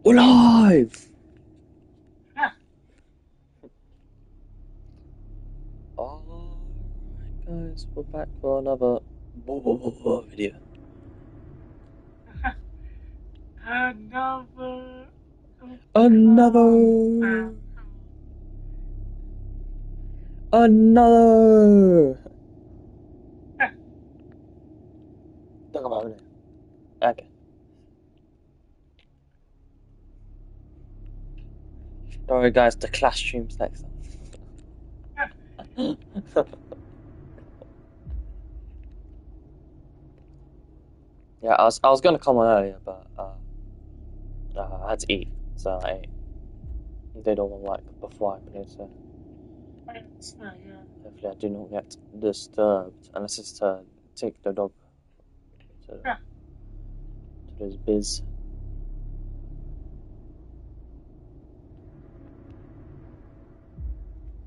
We're live! Alright guys, we're back for another video. Another! Talk about it. Okay. Don't worry guys, the class streams next time. Yeah, I was gonna come on earlier, but I had to eat, so I ate. They don't want like before I play, so hopefully I do not get disturbed unless it's to take the dog to this biz.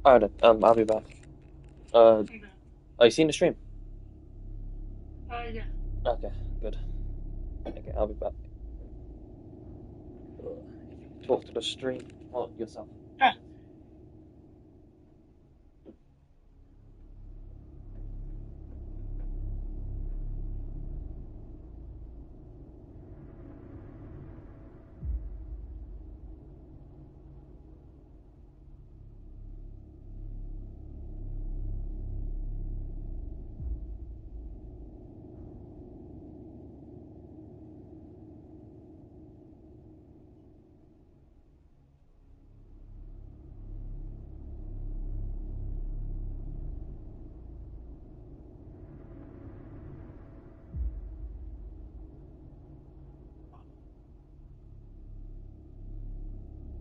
Alright then, I'll be back. Oh, you seen the stream? Yeah. Okay, good. Okay, I'll be back. Talk to the stream or yourself.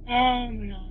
Oh my god.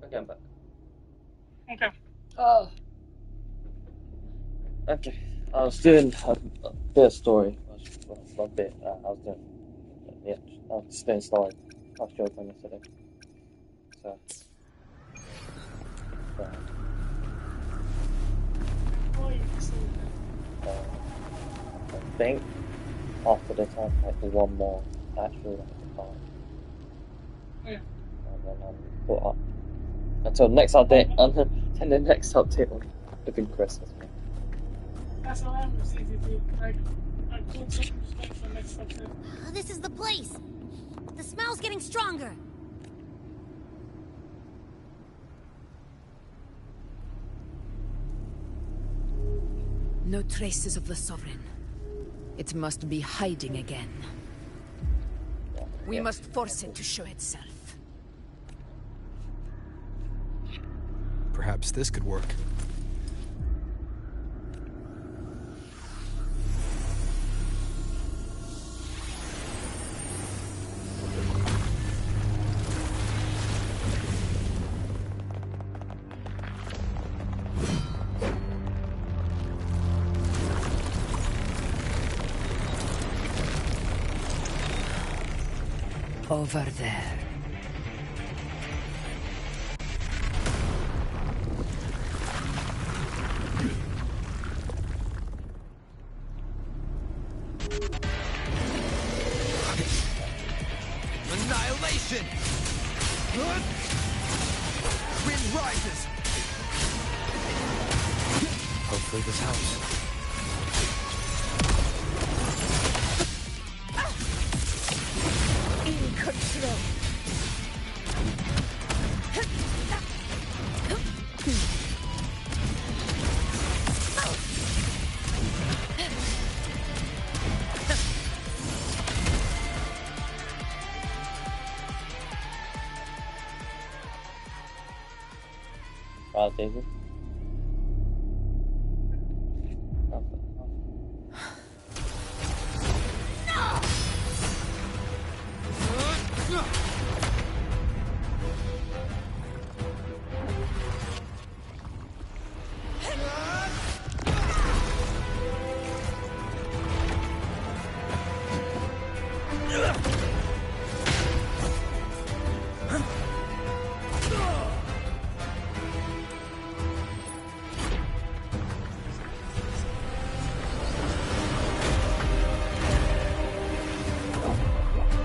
Okay, I'm back. Okay. Oh. Okay, I was doing a bit of story. Well, a bit. I was doing. Yeah, I was just doing story. I was joking yesterday. So. I think after this I have like one more actual part. Yeah. And then I'm put up. Until next update, and the next update will be Christmas. That's all I'm receiving. I told something to wait for next update. This is the place. The smell's getting stronger. No traces of the Sovereign. It must be hiding again. We must force it to show itself. Perhaps this could work. Over there. Annihilation! Wind rises! Hopefully this helps. In control. Wow, Daisy.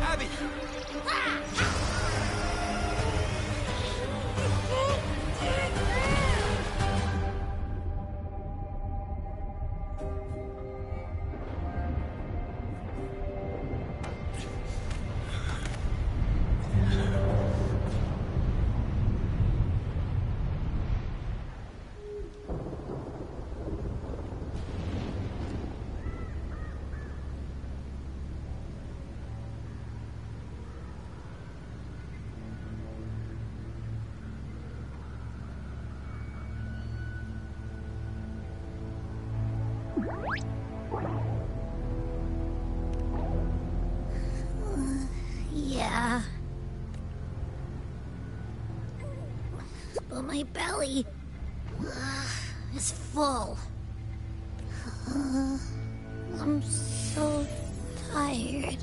Abby! Yeah. But my belly is full. I'm so tired.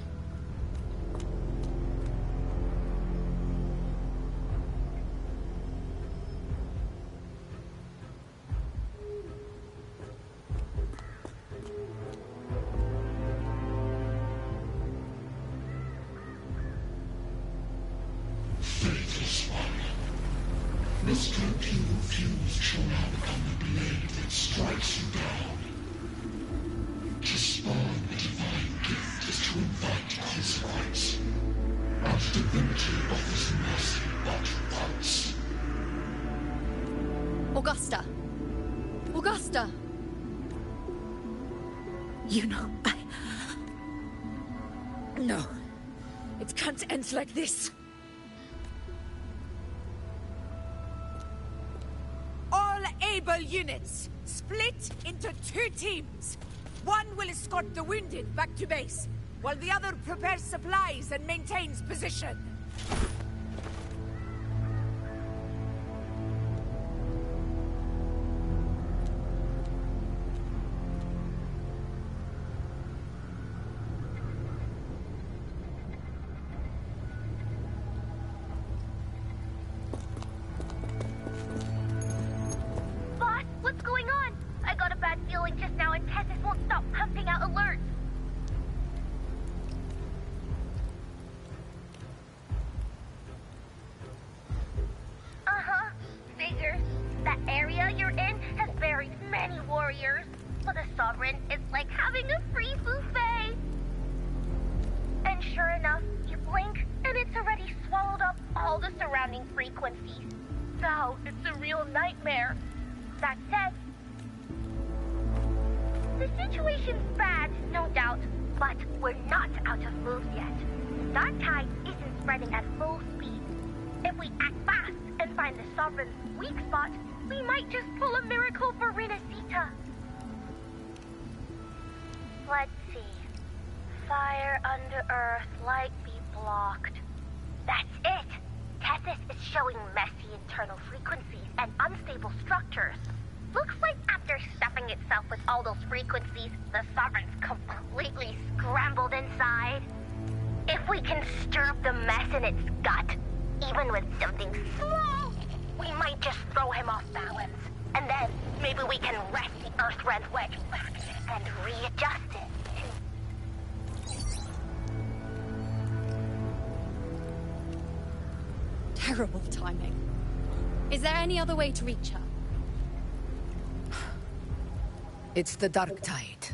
Faithless one. This cloak you refuse shall now become the blade that strikes you down. To spawn a divine gift is to invite consequence. And divinity offers mercy but once. Augusta! Augusta! You know, No. It can't end like this. All able units, split into 2 teams. One will escort the wounded back to base, while the other prepares supplies and maintains position. Boss, what's going on? I got a bad feeling just now and Tessus won't stop pumping out alerts. Uh-huh. Figures. That area you're in has buried many warriors. For the Sovereign, it's like having a free buffet. And sure enough, you blink, and it's already swallowed up all the surrounding frequencies. So, it's a real nightmare. That said, the situation's bad, no doubt, but we're not out of moves yet. That tide isn't spreading at full speed. If we act fast and find the Sovereign's weak spot, we might just pull a miracle for Renacita. Let's see. Fire under earth, light be blocked. That's it! Tessus is showing messy internal frequencies and unstable structures. Looks like after stuffing itself with all those frequencies, the Sovereign's completely scrambled inside. If we can stir up the mess in its gut, even with something small, we might just throw him off balance. And then maybe we can wrest the Earth-rend wedge back and readjust it. Terrible timing. Is there any other way to reach her? It's the Dark Tide.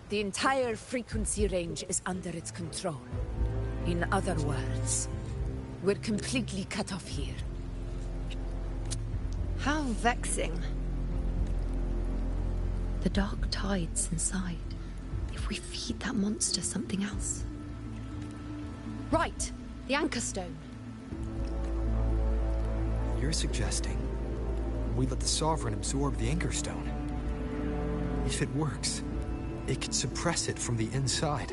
The entire frequency range is under its control. In other words, we're completely cut off here. How vexing. The Dark Tide's inside. If we feed that monster something else. Right, the Anchor Stone. You're suggesting we let the Sovereign absorb the Anchor Stone. If it works, it could suppress it from the inside.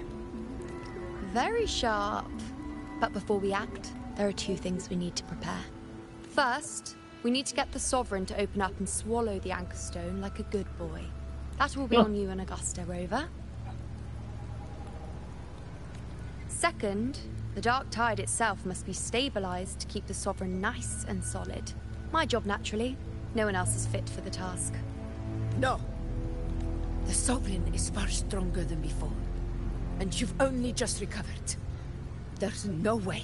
Very sharp. But before we act, there are two things we need to prepare. First, we need to get the Sovereign to open up and swallow the Anchor Stone like a good boy. That will be on you and Augusta, Rover. Second, the Dark Tide itself must be stabilized to keep the Sovereign nice and solid. My job, naturally. No one else is fit for the task. No. The Sovereign is far stronger than before. And you've only just recovered. There's no way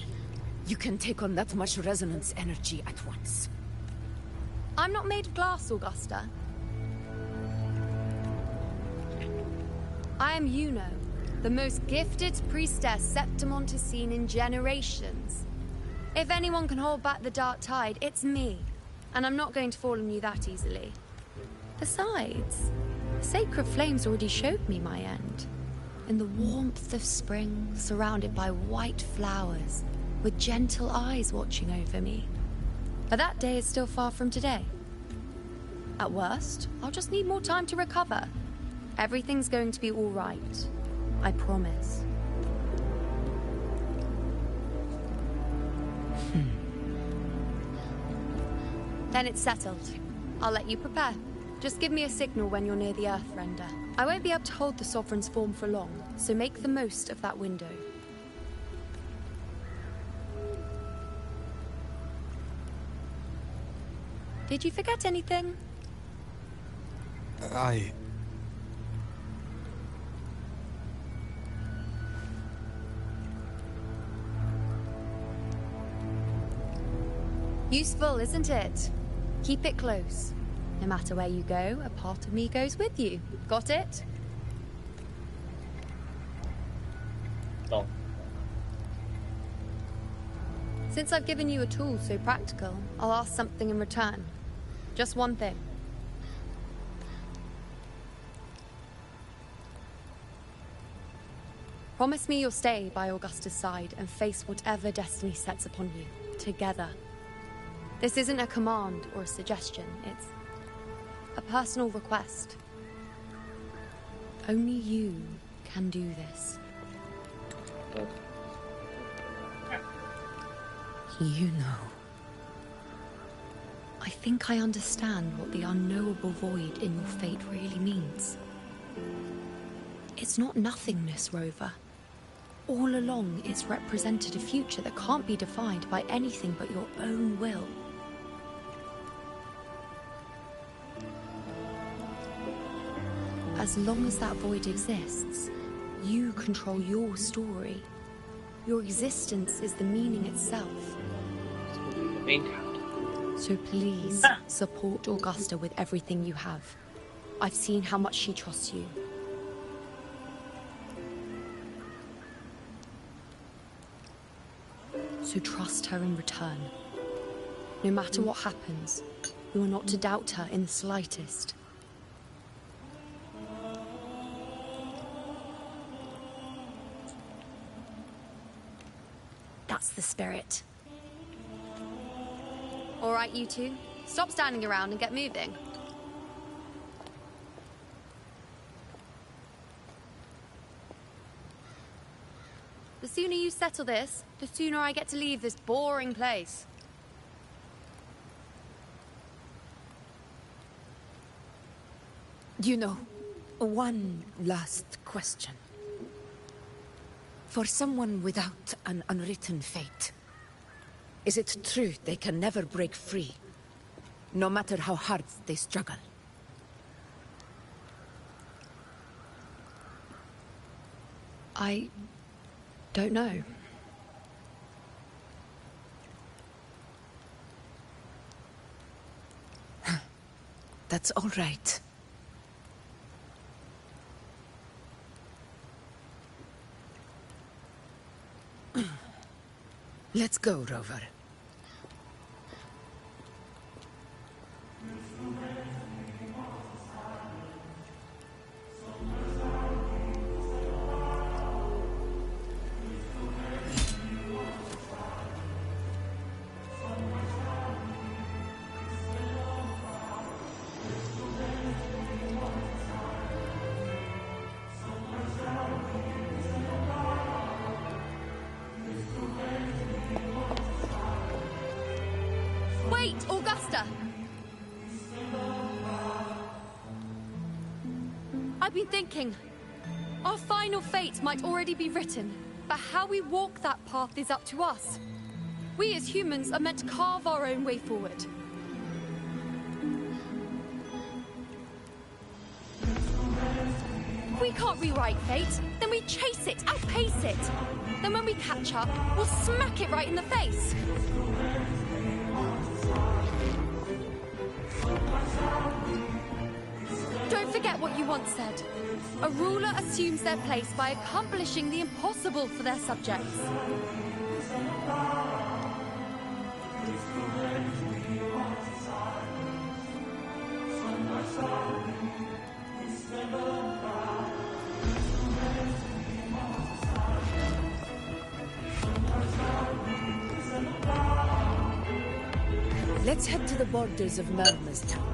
you can take on that much resonance energy at once. I'm not made of glass, Augusta. I am Yuno, the most gifted priestess Septimont has seen in generations. If anyone can hold back the Dark Tide, it's me. And I'm not going to fall on you that easily. Besides, the sacred flames already showed me my end. In the warmth of spring, surrounded by white flowers, with gentle eyes watching over me. But that day is still far from today. At worst, I'll just need more time to recover. Everything's going to be all right. I promise. Then it's settled. I'll let you prepare. Just give me a signal when you're near the Earth Render. I won't be able to hold the Sovereign's form for long, so make the most of that window. Did you forget anything? Useful, isn't it? Keep it close. No matter where you go, a part of me goes with you. Got it? No. Since I've given you a tool so practical, I'll ask something in return. Just one thing. Promise me you'll stay by Augusta's side and face whatever destiny sets upon you, together. This isn't a command or a suggestion, it's a personal request. Only you can do this. You know. I think I understand what the unknowable void in your fate really means. It's not nothingness, Rover. All along, it's represented a future that can't be defined by anything but your own will. As long as that void exists, you control your story. Your existence is the meaning itself. So please, support Augusta with everything you have. I've seen how much she trusts you. So trust her in return. No matter what happens, you are not to doubt her in the slightest. That's the spirit. All right, you two. Stop standing around and get moving. The sooner you settle this, the sooner I get to leave this boring place. You know, one last question. For someone without an unwritten fate, is it true they can never break free, no matter how hard they struggle? I don't know. That's all right. Let's go, Rover. Wait, Augusta! I've been thinking. Our final fate might already be written, but how we walk that path is up to us. We as humans are meant to carve our own way forward. If we can't rewrite fate, then we chase it, outpace it. Then when we catch up, we'll smack it right in the face. Don't forget what you once said. A ruler assumes their place by accomplishing the impossible for their subjects. Let's head to the borders of Merma's town.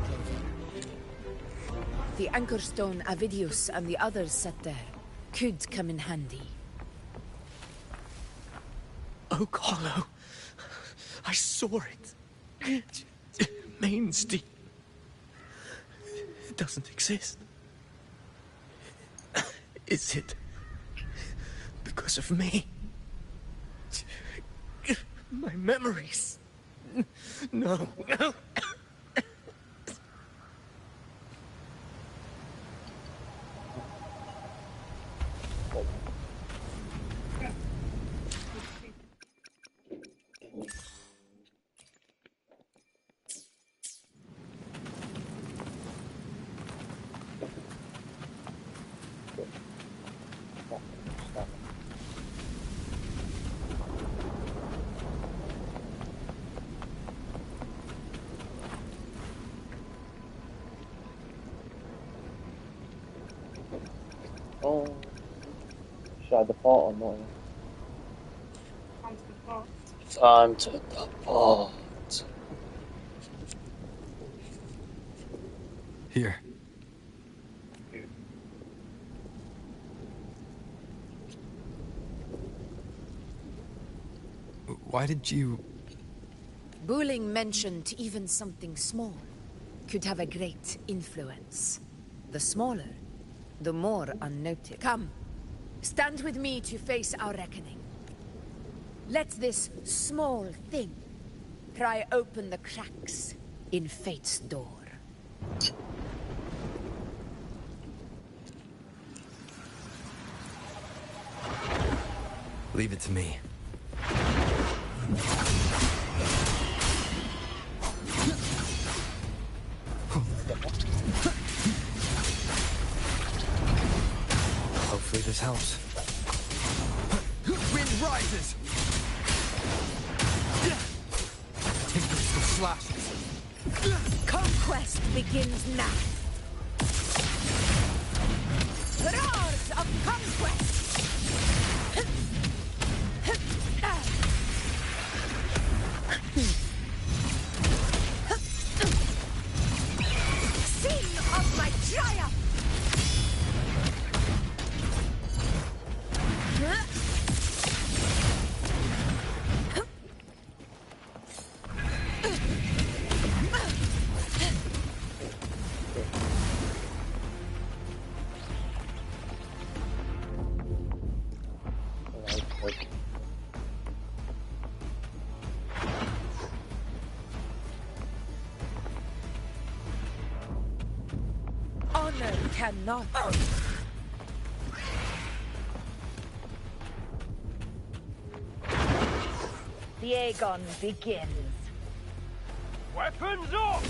The anchor stone Avidius and the others set there could come in handy. Oak Hollow. I saw it. Main Street. It doesn't exist. Is it because of me? My memories. No. Oh, should I depart or not? Time to depart. Here. Why did you... Booling mentioned even something small could have a great influence. The smaller, the more unnoticed. Come, stand with me to face our reckoning. Let this small thing pry open the cracks in fate's door. Leave it to me. Hopefully this helps. Wind rises! Tinkers for slashes. Conquest begins now. Roars of conquest! Scene of my triumph! Honor cannot. The Aegon begins. Weapons up!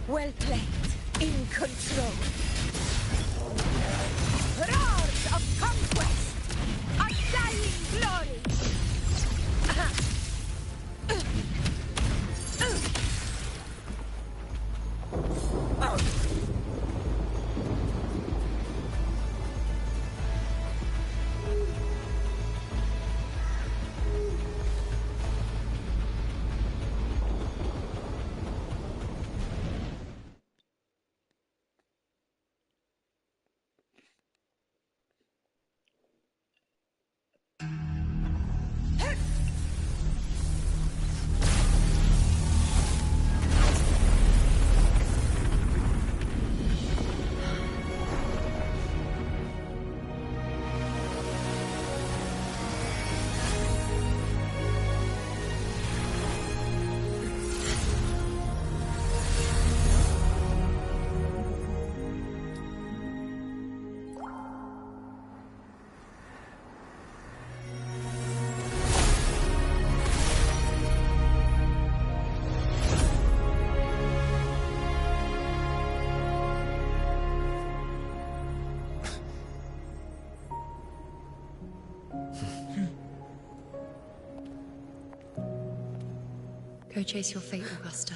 Well played. In control. Roars of conquest! Undying glory! Go chase your fate, Augusta.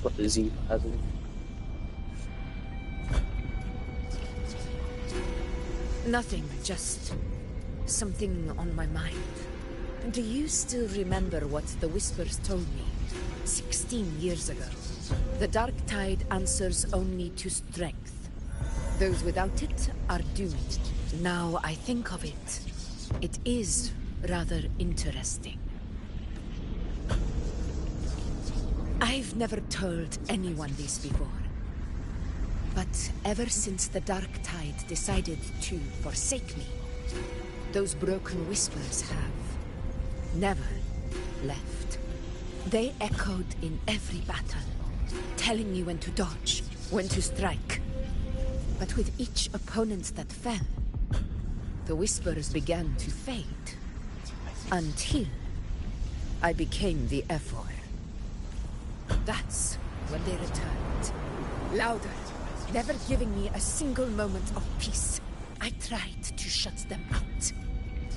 What the Z has it. Nothing, just something on my mind. Do you still remember what the Whispers told me 16 years ago? The Dark Tide answers only to strength. Those without it are doomed. Now I think of it, it is rather interesting. I've never told anyone this before. But ever since the Dark Tide decided to forsake me, those broken whispers have never left. They echoed in every battle, telling me when to dodge, when to strike. But with each opponent that fell, the whispers began to fade. Until I became the F4. That's when they returned. Louder, never giving me a single moment of peace. I tried to shut them out.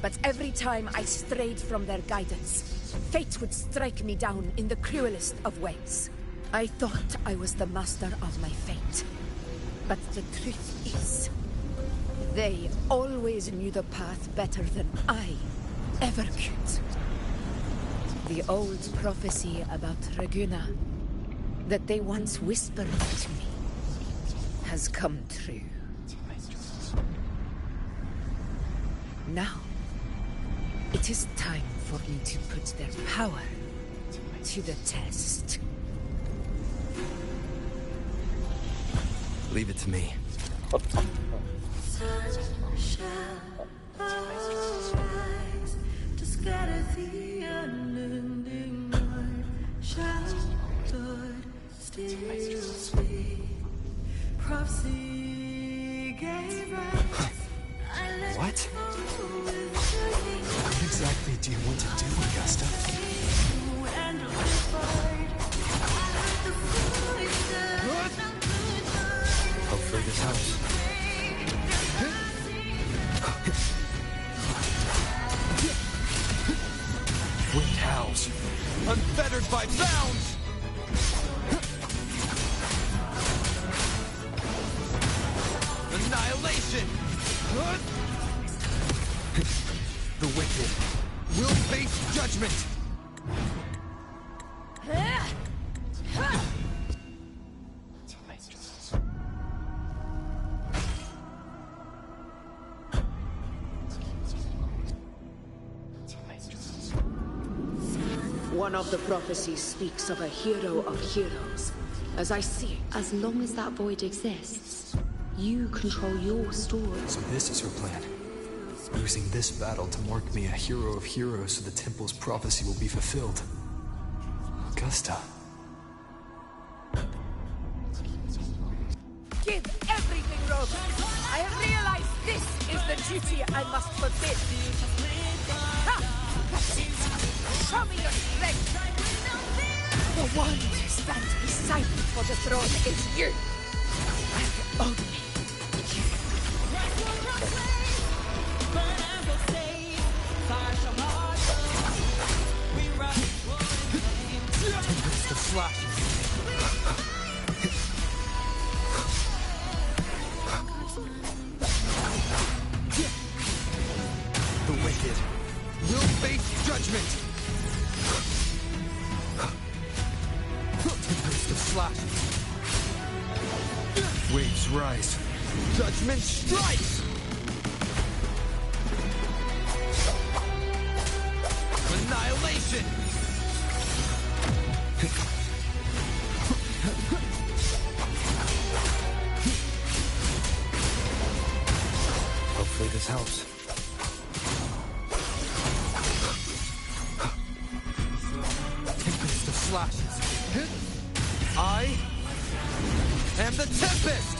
But every time I strayed from their guidance, fate would strike me down in the cruelest of ways. I thought I was the master of my fate. But the truth is, they always knew the path better than I ever could. The old prophecy about Reguna, that they once whispered to me, has come true. Now, it is time for me to put their power to the test. Leave it to me. What? What exactly do you want to do, Augusta? I'll free this house. Wind howls, unfettered by bounds! Annihilation! The wicked will face judgment! One of the prophecies speaks of a hero of heroes, as I see it. As long as that void exists, you control your story. So this is her plan. Using this battle to mark me a hero of heroes so the temple's prophecy will be fulfilled. Augusta. Give everything, Rogue! I have realized this is the duty I must fulfill. Ha! That's it! Show me your strength! The one to stand beside me for the throne is you! And only you. Tempest of flash. The wicked will face judgment! Tempest of flash. Waves rise. Judgment strikes! Annihilation! helps. Tempest of slashes. I am the Tempest!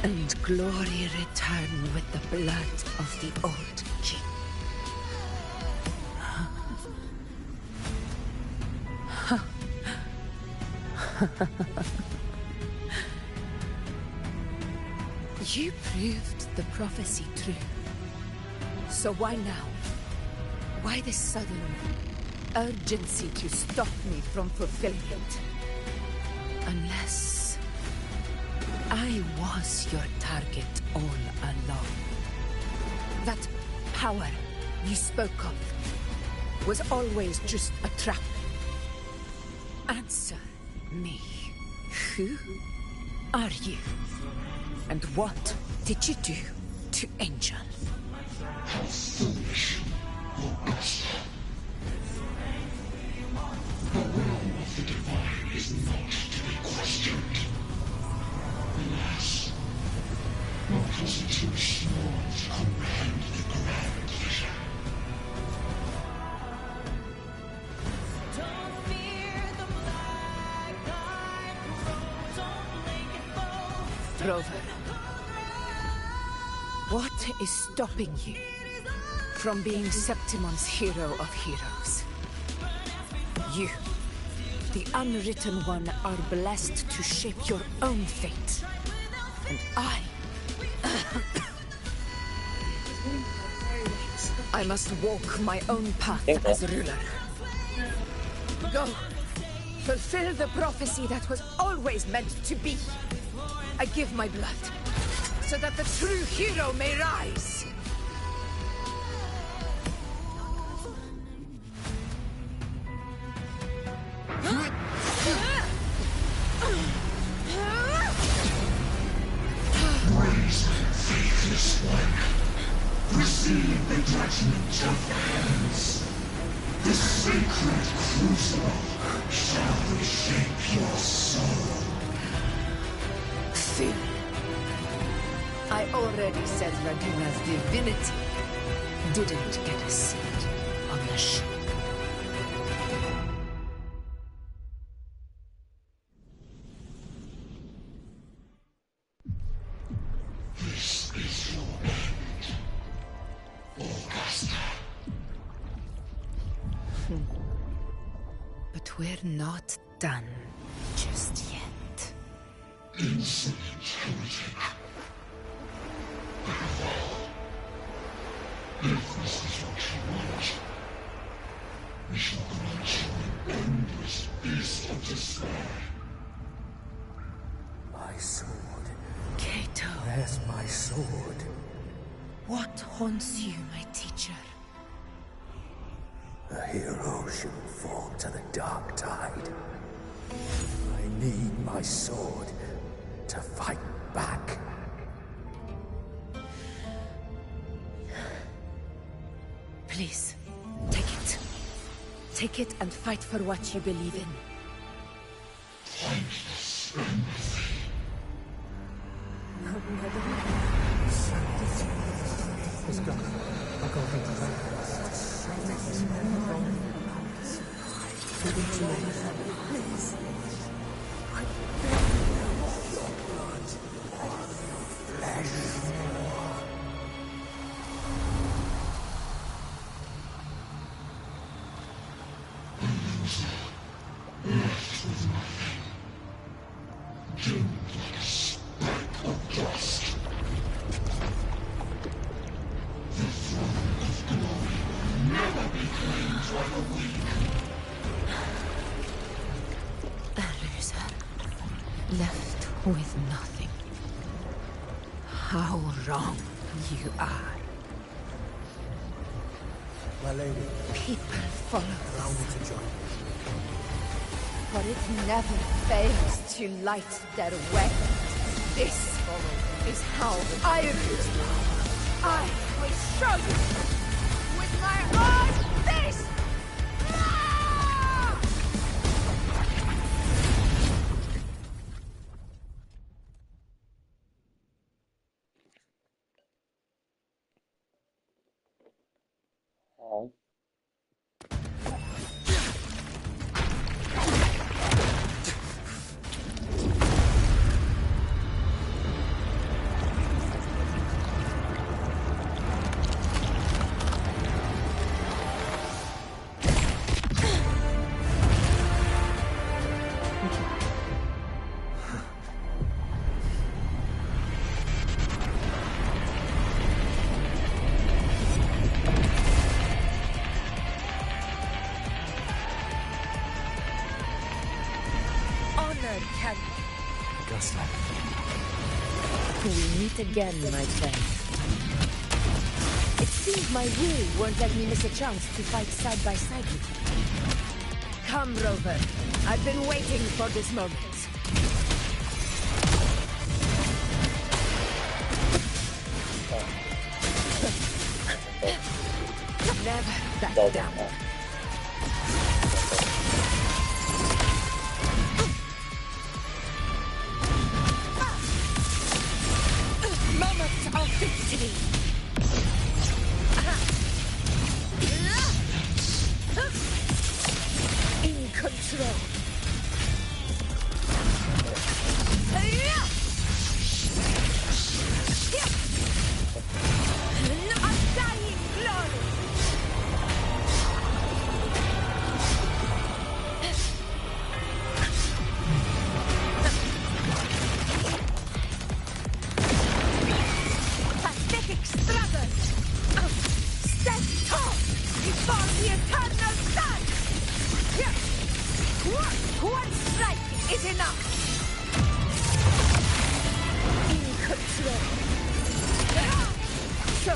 And glory return with the blood of the old king. You proved the prophecy true. So why now? Why this sudden urgency to stop me from fulfilling it? Unless I was your target all along. That power you spoke of was always just a trap. Answer me. Who are you? And what did you do to Angel? How foolish, Augusta. The will of the divine is not to be questioned. Alas, mortals are too small to comprehend the grand vision. Rover, what is stopping you from being Septimon's hero of heroes? You, the unwritten one, are blessed to shape your own fate. And I must walk my own path as ruler. Go, fulfill the prophecy that was always meant to be. I give my blood, so that the true hero may rise. Brazen, faithless one, receive the judgment of hands. The sacred crucible shall reshape your soul. I already said Raguna's divinity didn't get a seat on the ship. This is your end, Augusta. But we're not done just yet. Insolent heretic. If this is what you want, we shall grant you an endless beast of despair. My sword. Kato, Where's my sword? what haunts you, my teacher? A hero shouldn't fall to the dark tide. I need my sword to fight back. Please, take it. Take it and fight for what you believe in. Pointless empathy. Let's go. I'll go get the Please. Your blood. Flesh. doomed like a speck of dust. The throne of glory will never be claimed by the weak. A loser, left with nothing. How wrong you are. My lady, People follow allow me to join you. but it never fails to light their way. This is how I use power. I will show you with my own fist! Ah! Oh. Honored Captain. Augusta. We meet again, my friend. It seems my will won't let me miss a chance to fight side by side with you. Come, Rover. I've been waiting for this moment. Never back down. Moment of victory. In control. Undying glory. Pathetic struggle. Stand tall before the eternal sun. One strike is enough. In control. So,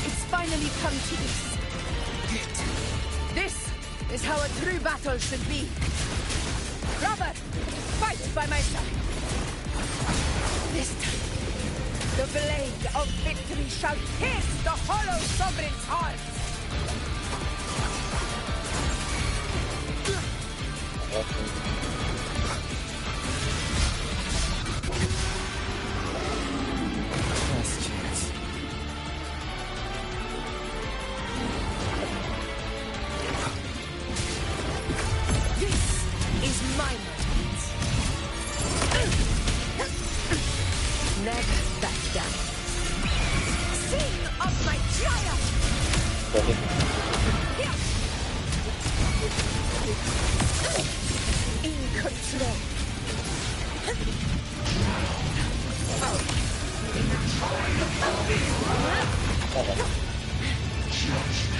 it's finally come to this. Good. This is how a true battle should be. Robert, fight by my side. This time, the blade of victory shall pierce the hollow sovereign's heart. Last chance. This is my moment. Never back down. Sing of my triumph! In control.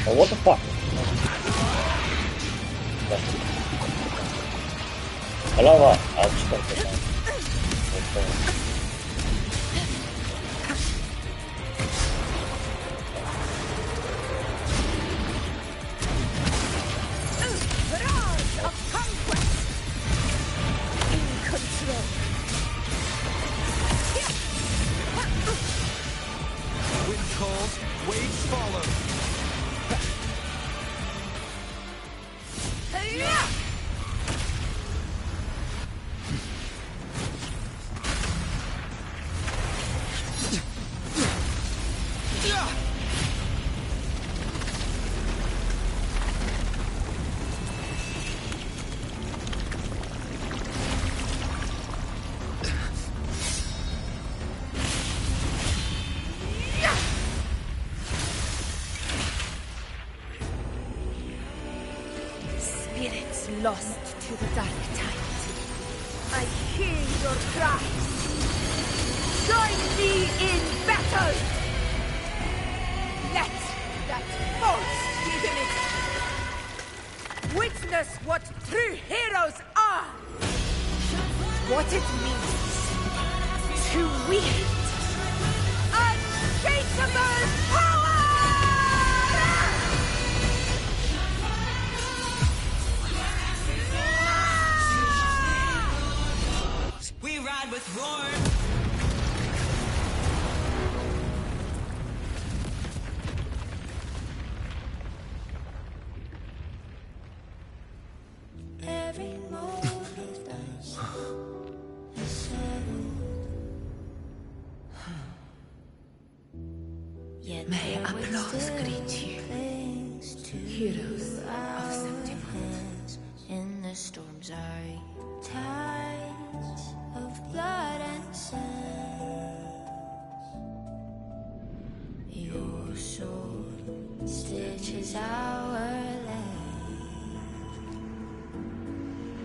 Oh, what the fuck? Hello, I'll just go for that. Round of conquest. In control. Wind calls, waves follow. Spirits lost to the dark tide. I hear your cries. Join me in battle! Let that false divinity witness what true heroes are! What it means to wield unshakable power! We ride with roar. Every moment is settled. Yet May there will applause still greet be you, things to heroes do. of Our Septimus. hands in the storms are tides of blood and sand. Your sword stitches our land.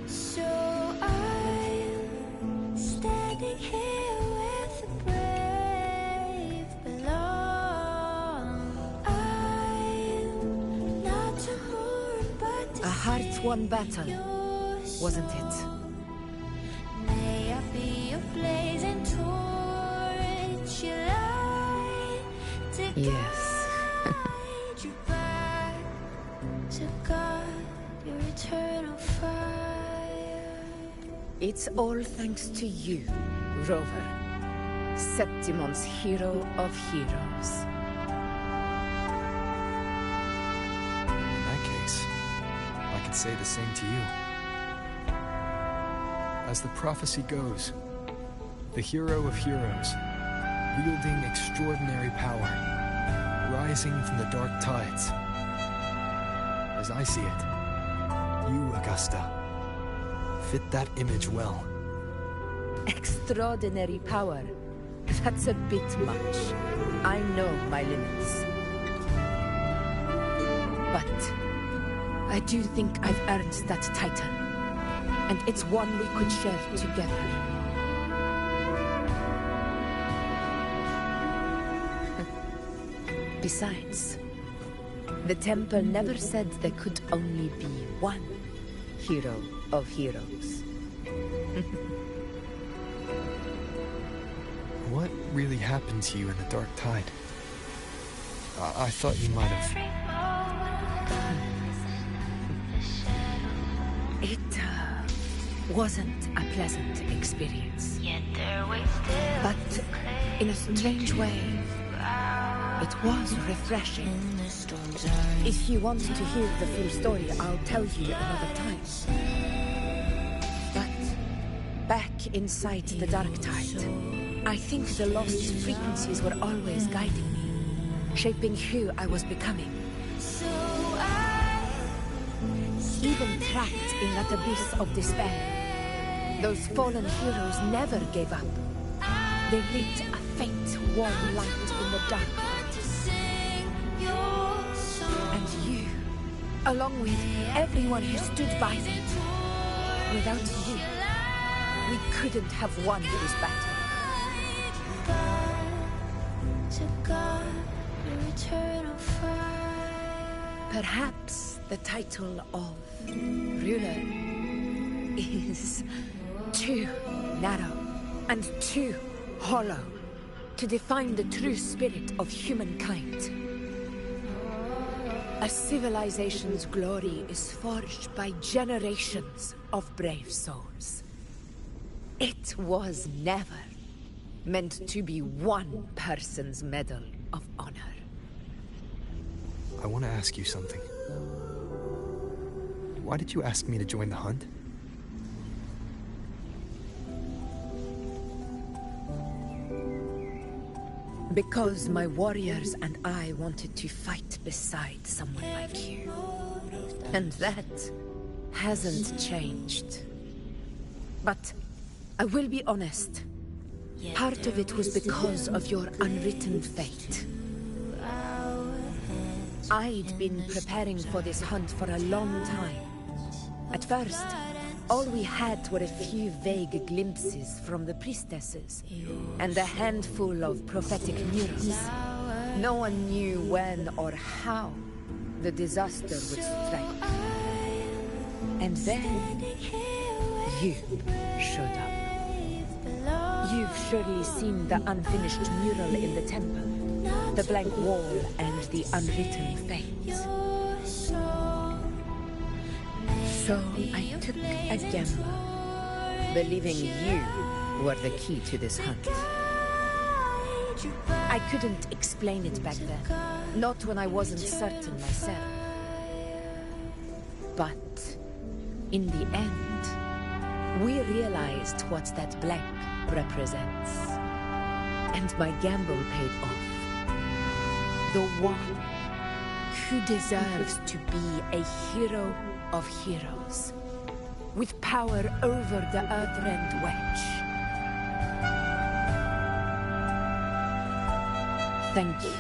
So I'm standing here with the brave below. I'm not to mourn, but to A hard-won battle, yours. wasn't it? May I be a blazing torch, you light to Yes. guide you back to God, your eternal fire. It's all thanks to you, Rover. Septimon's hero of heroes. In that case, I could say the same to you. As the prophecy goes, the hero of heroes, wielding extraordinary power, rising from the dark tides. As I see it, you, Augusta, fit that image well. Extraordinary power. That's a bit much. I know my limits. But I do think I've earned that title. And it's one we could share together. Besides, the temple never said there could only be one hero of heroes. What really happened to you in the dark tide? I thought you might have... It wasn't a pleasant experience. But in a strange way, it was refreshing. If you want to hear the full story, I'll tell you another time. But back inside the dark tide, I think the lost frequencies were always guiding me, shaping who I was becoming. Even trapped in that abyss of despair, those fallen heroes never gave up. They lit a faint, warm light in the dark. And you, along with everyone who stood by them. Without you, we couldn't have won this battle. Perhaps the title of ruler is too narrow and too hollow to define the true spirit of humankind. A civilization's glory is forged by generations of brave souls. It was never meant to be one person's medal of honor. I want to ask you something. Why did you ask me to join the hunt? Because my warriors and I wanted to fight beside someone like you. And that hasn't changed. But I will be honest. Part of it was because of your unwritten fate. I'd been preparing for this hunt for a long time. At first, All we had were a few vague glimpses from the priestesses, and a handful of prophetic murals. No one knew when or how the disaster would strike. And then, you showed up. You've surely seen the unfinished mural in the temple, the blank wall and the unwritten fate. So I took a gamble, believing you were the key to this hunt. I couldn't explain it back then, not when I wasn't certain myself. But in the end, we realized what that blank represents. And my gamble paid off. The one who deserves to be a hero of heroes, with power over the Earthrend Wedge. Thank you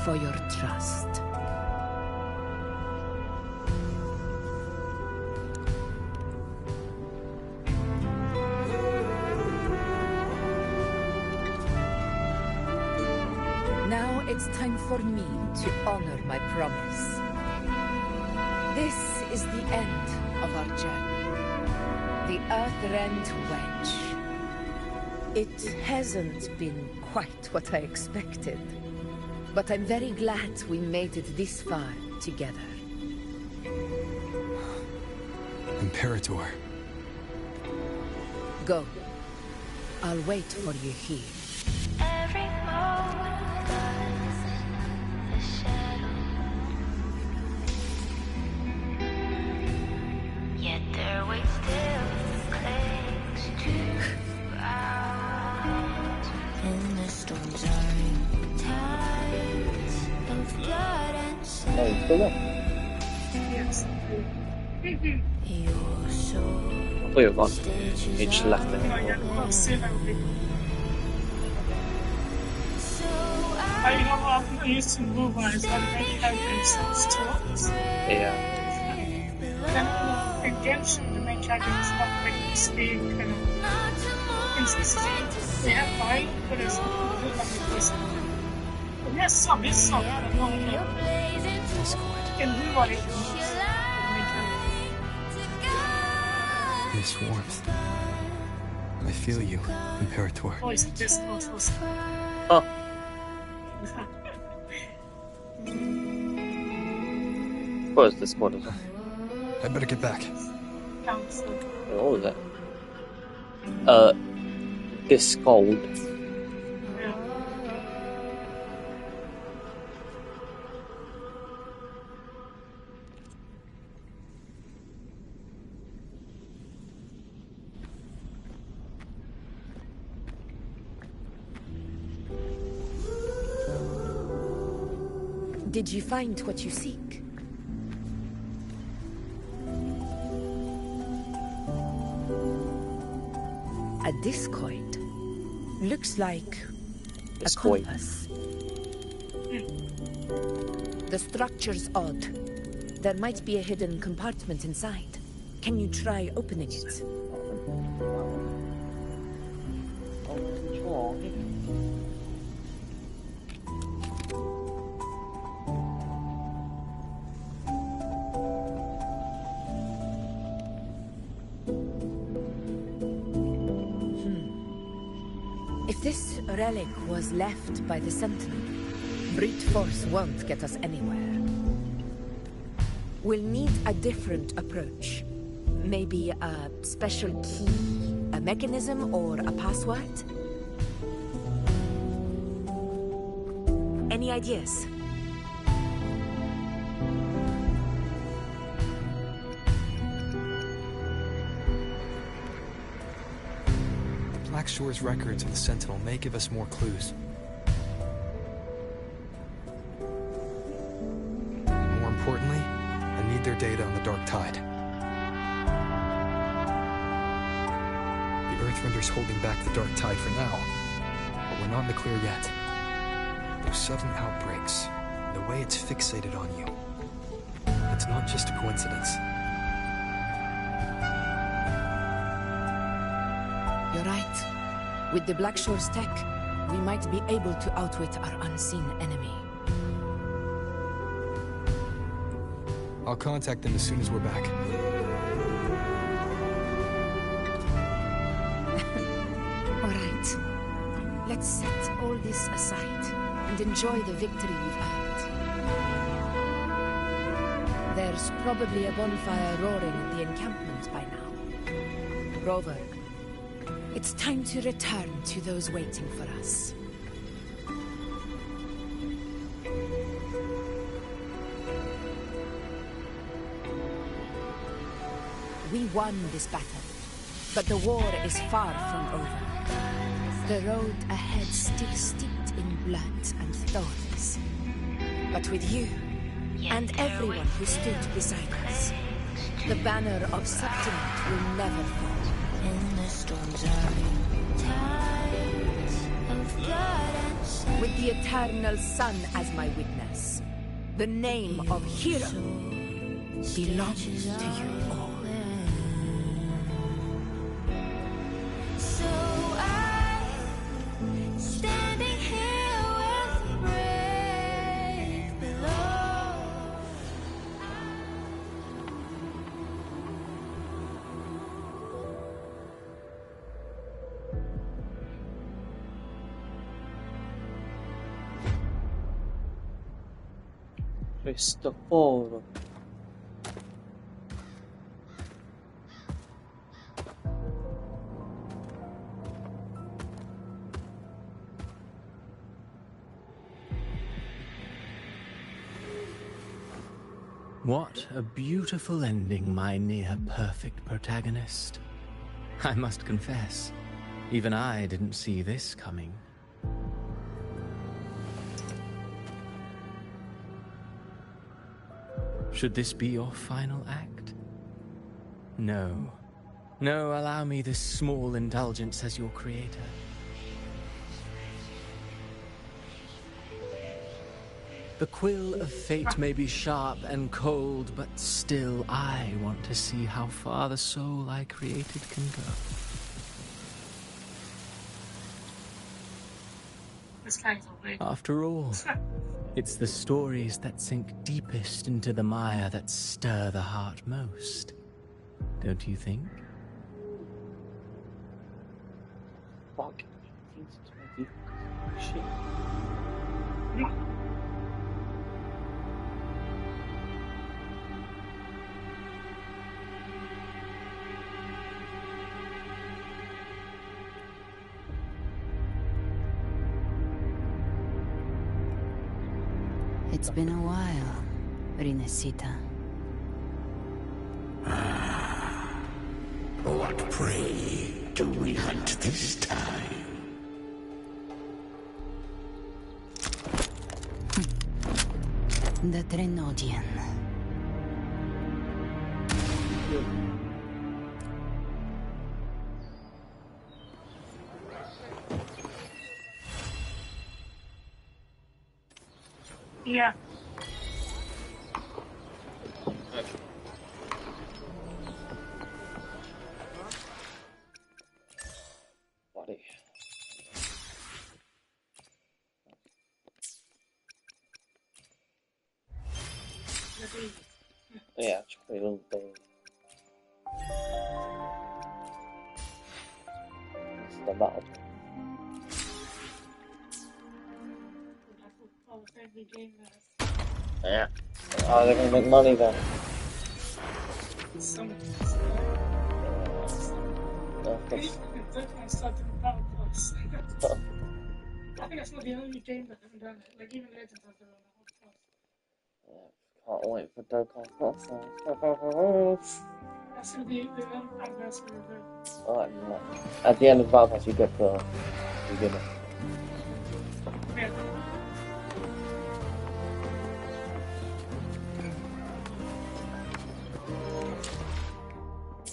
for your trust. Now it's time for me to honor my promise. This is the end of our journey. The Earthrend Wedge. It hasn't been quite what I expected, but I'm very glad we made it this far together. Imperator. Go. I'll wait for you here. Every moment flies the shadow. Yet their weight still clings to ground. In the storms are tides of blood and Oh, you still there? Yes. your soul. I thought you were gone. You just left it. No, you're not still everything. I used to move on, it's got many characters to us. Yeah. Then in Genshin, the main character is not like the same kind of consistency. They have fine, but it's not like the person. But yes, some is some, but not like in wuwa it was the main character. This warmth. I feel you, Imperator. Oh, it's just also. Oh. What was this one as well? I better get back. Council. What was that? This gold. Yeah. Did you find what you seek? A discoid. Looks like a Discoid. compass. The structure's odd. There might be a hidden compartment inside. Can you try opening it? If this relic was left by the Sentinel, brute force won't get us anywhere. We'll need a different approach. Maybe a special key, a mechanism, or a password? Any ideas? Blackshore's records of the Sentinel may give us more clues. More importantly, I need their data on the Dark Tide. The Earthrender's holding back the Dark Tide for now, but we're not in the clear yet. Those sudden outbreaks, the way it's fixated on you, it's not just a coincidence. You're right. With the Blackshore's tech, we might be able to outwit our unseen enemy. I'll contact them as soon as we're back. All right. Let's set all this aside and enjoy the victory we've earned. There's probably a bonfire roaring in the encampment by now. Rover, it's time to return to those waiting for us. We won this battle, but the war is far from over. The road ahead still steeped in blood and thorns. But with you, and everyone who stood beside us, the banner of Septimus will never fall. In the storms are tides of blood and sand. With the eternal sun as my witness, the name of hero belongs to you all. So I'm standing here with the brave below. Cristoforo. What a beautiful ending, my near-perfect protagonist. I must confess, even I didn't see this coming. Should this be your final act? No. No, allow me this small indulgence as your creator. The quill of fate may be sharp and cold, but still I want to see how far the soul I created can go. This guy's awake. After all, it's the stories that sink deepest into the mire that stir the heart most. Don't you think? Fuck. Shit. It's been a while, Rinesita. What prey do we hunt this time? The Trenodian. Yeah. Buddy. Yeah, it's a little thing. It's the bad. Yeah. Oh, they're gonna make money then. I think that's not the only game that haven't done it. Like even Legends have their own podcast. Can't wait for Dokkan. That's gonna be the anniversary of it. Alright, at the end of the Battle Pass you get it. Yeah.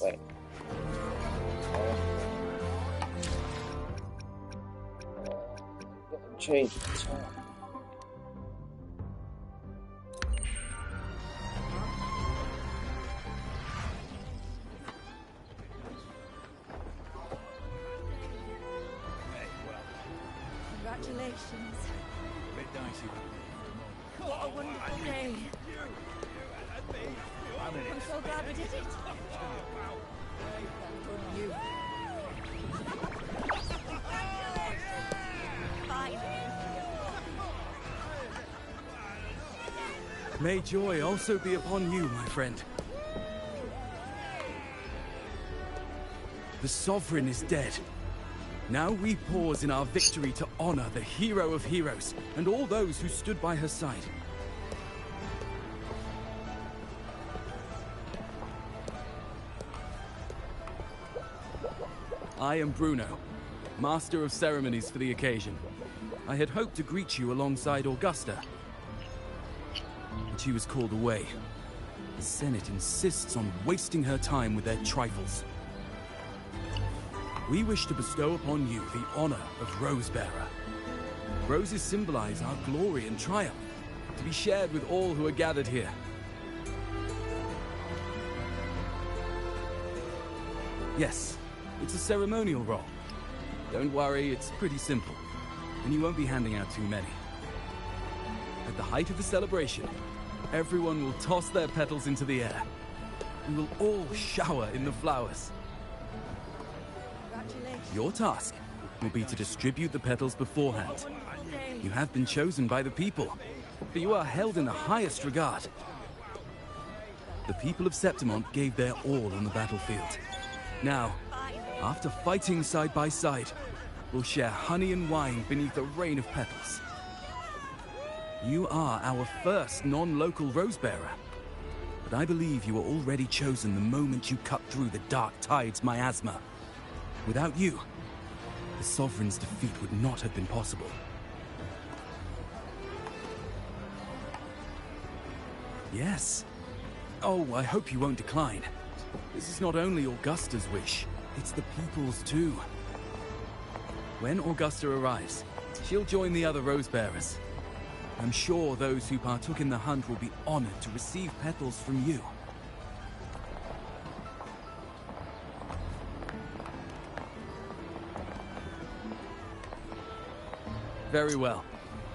Wait. Change the time. Congratulations. Bit dicey. What a wonderful day. I'm so glad we did it. Good you. May joy also be upon you, my friend. The Sovereign is dead. Now we pause in our victory to honor the hero of heroes and all those who stood by her side. I am Bruno, Master of Ceremonies for the occasion. I had hoped to greet you alongside Augusta, but she was called away. The Senate insists on wasting her time with their trifles. We wish to bestow upon you the honor of Rosebearer. Roses symbolize our glory and triumph, to be shared with all who are gathered here. Yes, it's a ceremonial role. Don't worry, it's pretty simple, and you won't be handing out too many. At the height of the celebration, everyone will toss their petals into the air. We will all shower in the flowers. Your task will be to distribute the petals beforehand. You have been chosen by the people, but you are held in the highest regard. The people of Septimont gave their all on the battlefield. Now, after fighting side by side, we'll share honey and wine beneath a rain of petals. You are our first non-local Rosebearer, but I believe you were already chosen the moment you cut through the Dark Tide's miasma. Without you, the Sovereign's defeat would not have been possible. Yes. Oh, I hope you won't decline. This is not only Augusta's wish, it's the people's too. When Augusta arrives, she'll join the other Rosebearers. I'm sure those who partook in the hunt will be honored to receive petals from you. Very well.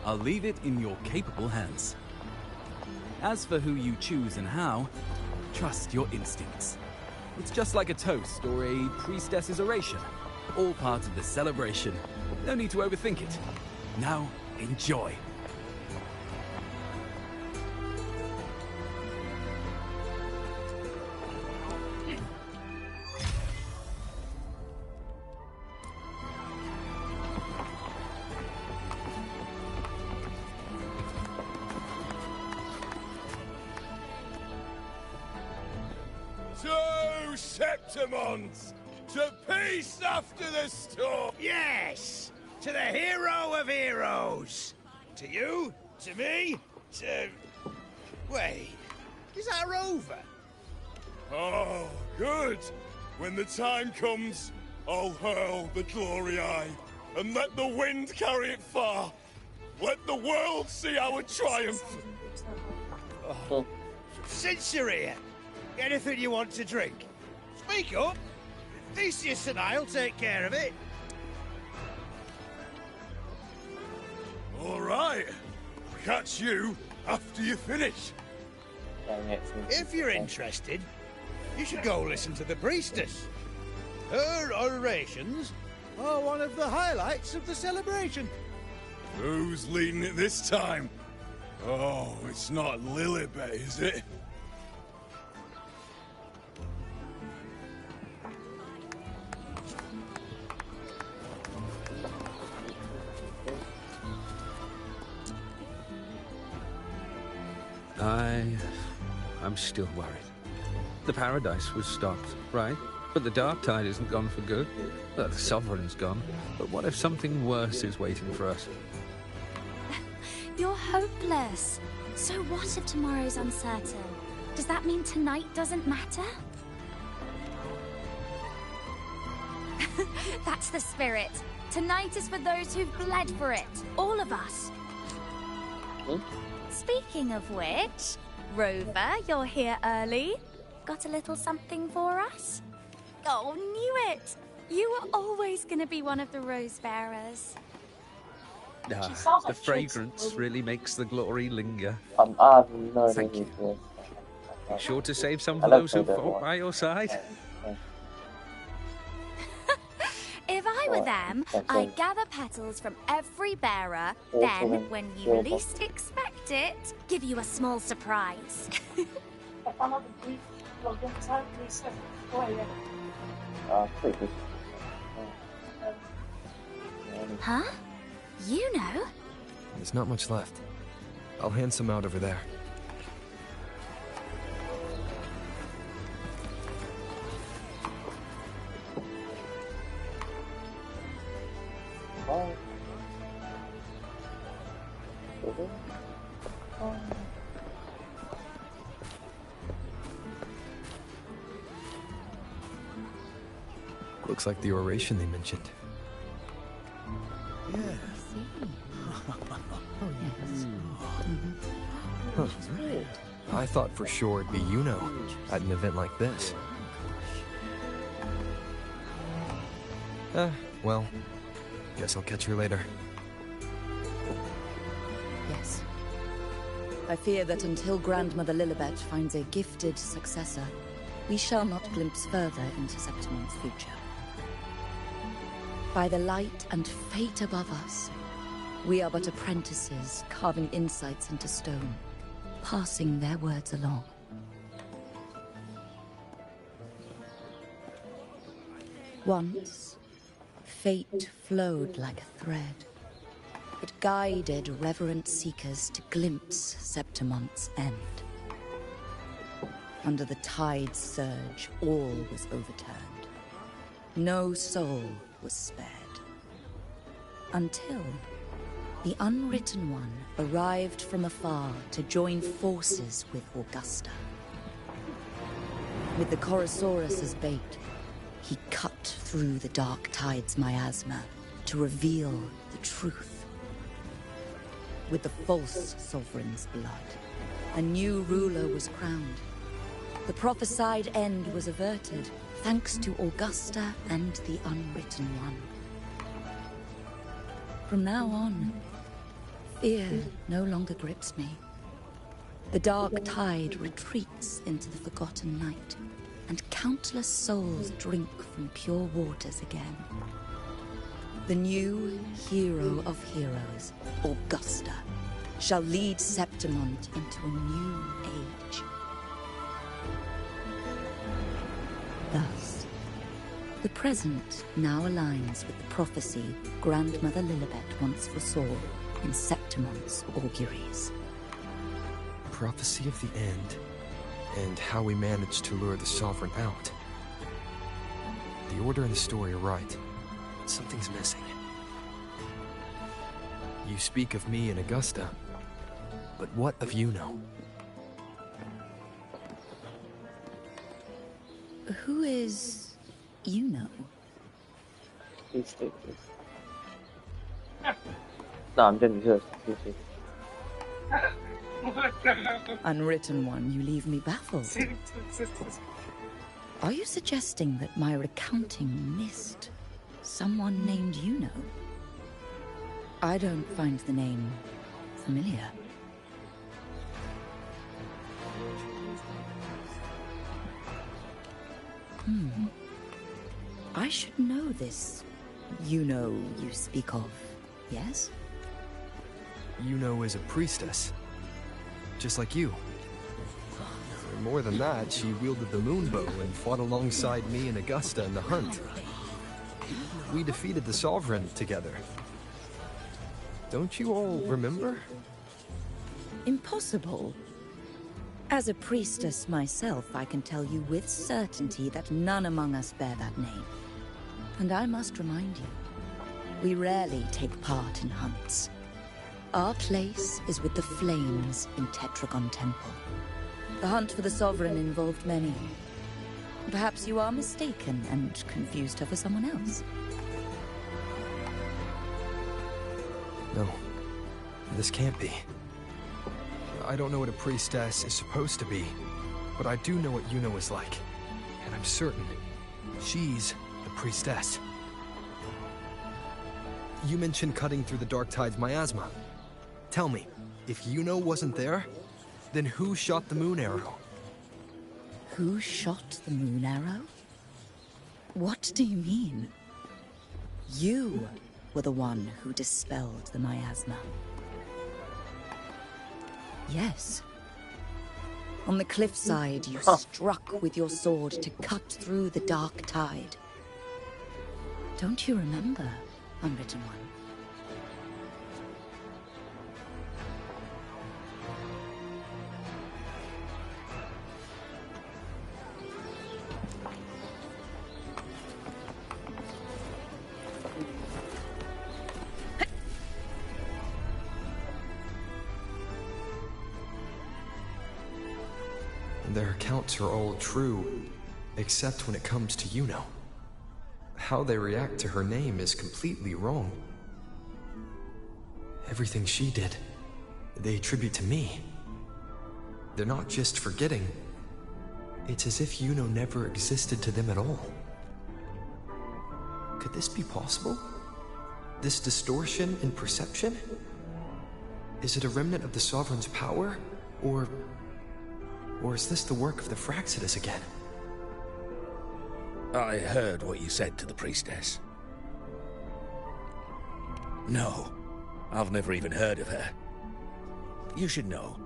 I'll leave it in your capable hands. As for who you choose and how, trust your instincts. It's just like a toast or a priestess's oration. All part of the celebration. No need to overthink it. Now, enjoy. To Septimont! To peace after the storm! Yes! To the hero of heroes! To you, to me, to... Wait, is that a rover? Oh, good! When the time comes, I'll hurl the glory eye, and let the wind carry it far. Let the world see our triumph! Oh. Since you're here, anything you want to drink? Speak up! Theseus and I'll take care of it. All right. Catch you after you finish. If you're interested, you should go listen to the priestess. Her orations are one of the highlights of the celebration. Who's leading it this time? Oh, it's not Lilibet, is it? I'm still worried. The Paradise was stopped, right? But the Dark Tide isn't gone for good. The Sovereign's gone. But what if something worse is waiting for us? You're hopeless. So what if tomorrow's uncertain? Does that mean tonight doesn't matter? That's the spirit. Tonight is for those who've bled for it. All of us. Speaking of which, Rover, you're here early. Got a little something for us? Oh, knew it! You were always going to be one of the Rose Bearers. Ah, sounds the like fragrance really makes the glory linger. I have no Thank idea you. who Be sure to save some I for never those who played that fought one. by your side. If I were them, I'd gather petals from every bearer, then, when you least expect it, give you a small surprise. I found out the brief login time, they said, oh yeah. Pretty good. Huh? You know? There's not much left. I'll hand some out over there. Looks like the oration they mentioned. Yeah. Huh. I thought for sure it'd be at an event like this. Well, guess I'll catch her later. Yes. I fear that until Grandmother Lilibet finds a gifted successor, we shall not glimpse further into Septimon's future. By the light and fate above us, we are but apprentices carving insights into stone, passing their words along. Once, fate flowed like a thread. It guided reverent seekers to glimpse Septimon's end. Under the tide's surge, all was overturned. No soul was spared. Until the Unwritten One arrived from afar to join forces with Augusta. With the Chorosaurus as bait, he cut through the dark tide's miasma to reveal the truth. With the false sovereign's blood, a new ruler was crowned. The prophesied end was averted, thanks to Augusta and the Unwritten One. From now on, fear no longer grips me. The dark tide retreats into the forgotten night, and countless souls drink from pure waters again. The new hero of heroes, Augusta, shall lead Septimont into a new age. Thus, the present now aligns with the prophecy Grandmother Lilibet once foresaw in Septimont's auguries. Prophecy of the end, and how we managed to lure the Sovereign out. The order and the story are right, but something's missing. You speak of me and Augusta, but what of Yuno? Who is Yuno? No, I'm getting good. Unwritten One, you leave me baffled. Are you suggesting that my recounting missed someone named Yuno? I don't find the name familiar. I should know this Yuno you speak of, yes? Yuno is a priestess, just like you. More than that, she wielded the moonbow and fought alongside me and Augusta in the hunt. We defeated the Sovereign together. Don't you all remember? Impossible. As a priestess myself, I can tell you with certainty that none among us bear that name. And I must remind you, we rarely take part in hunts. Our place is with the flames in Tetragon Temple. The hunt for the Sovereign involved many. Perhaps you are mistaken and confused her for someone else. No, this can't be. I don't know what a priestess is supposed to be, but I do know what Yuno is like. And I'm certain she's the priestess. You mentioned cutting through the Dark Tide's miasma. Tell me, if Yuno wasn't there, then who shot the moon arrow? Who shot the moon arrow? What do you mean? You were the one who dispelled the miasma. Yes. On the cliffside, you struck with your sword to cut through the Dark Tide. Don't you remember, Unwritten One? Their accounts are all true, except when it comes to Yuno. How they react to her name is completely wrong. Everything she did, they attribute to me. They're not just forgetting. It's as if Yuno never existed to them at all. Could this be possible? This distortion in perception? Is it a remnant of the Sovereign's power? Or is this the work of the Fraxidus again? I heard what you said to the priestess. No, I've never even heard of her. You should know,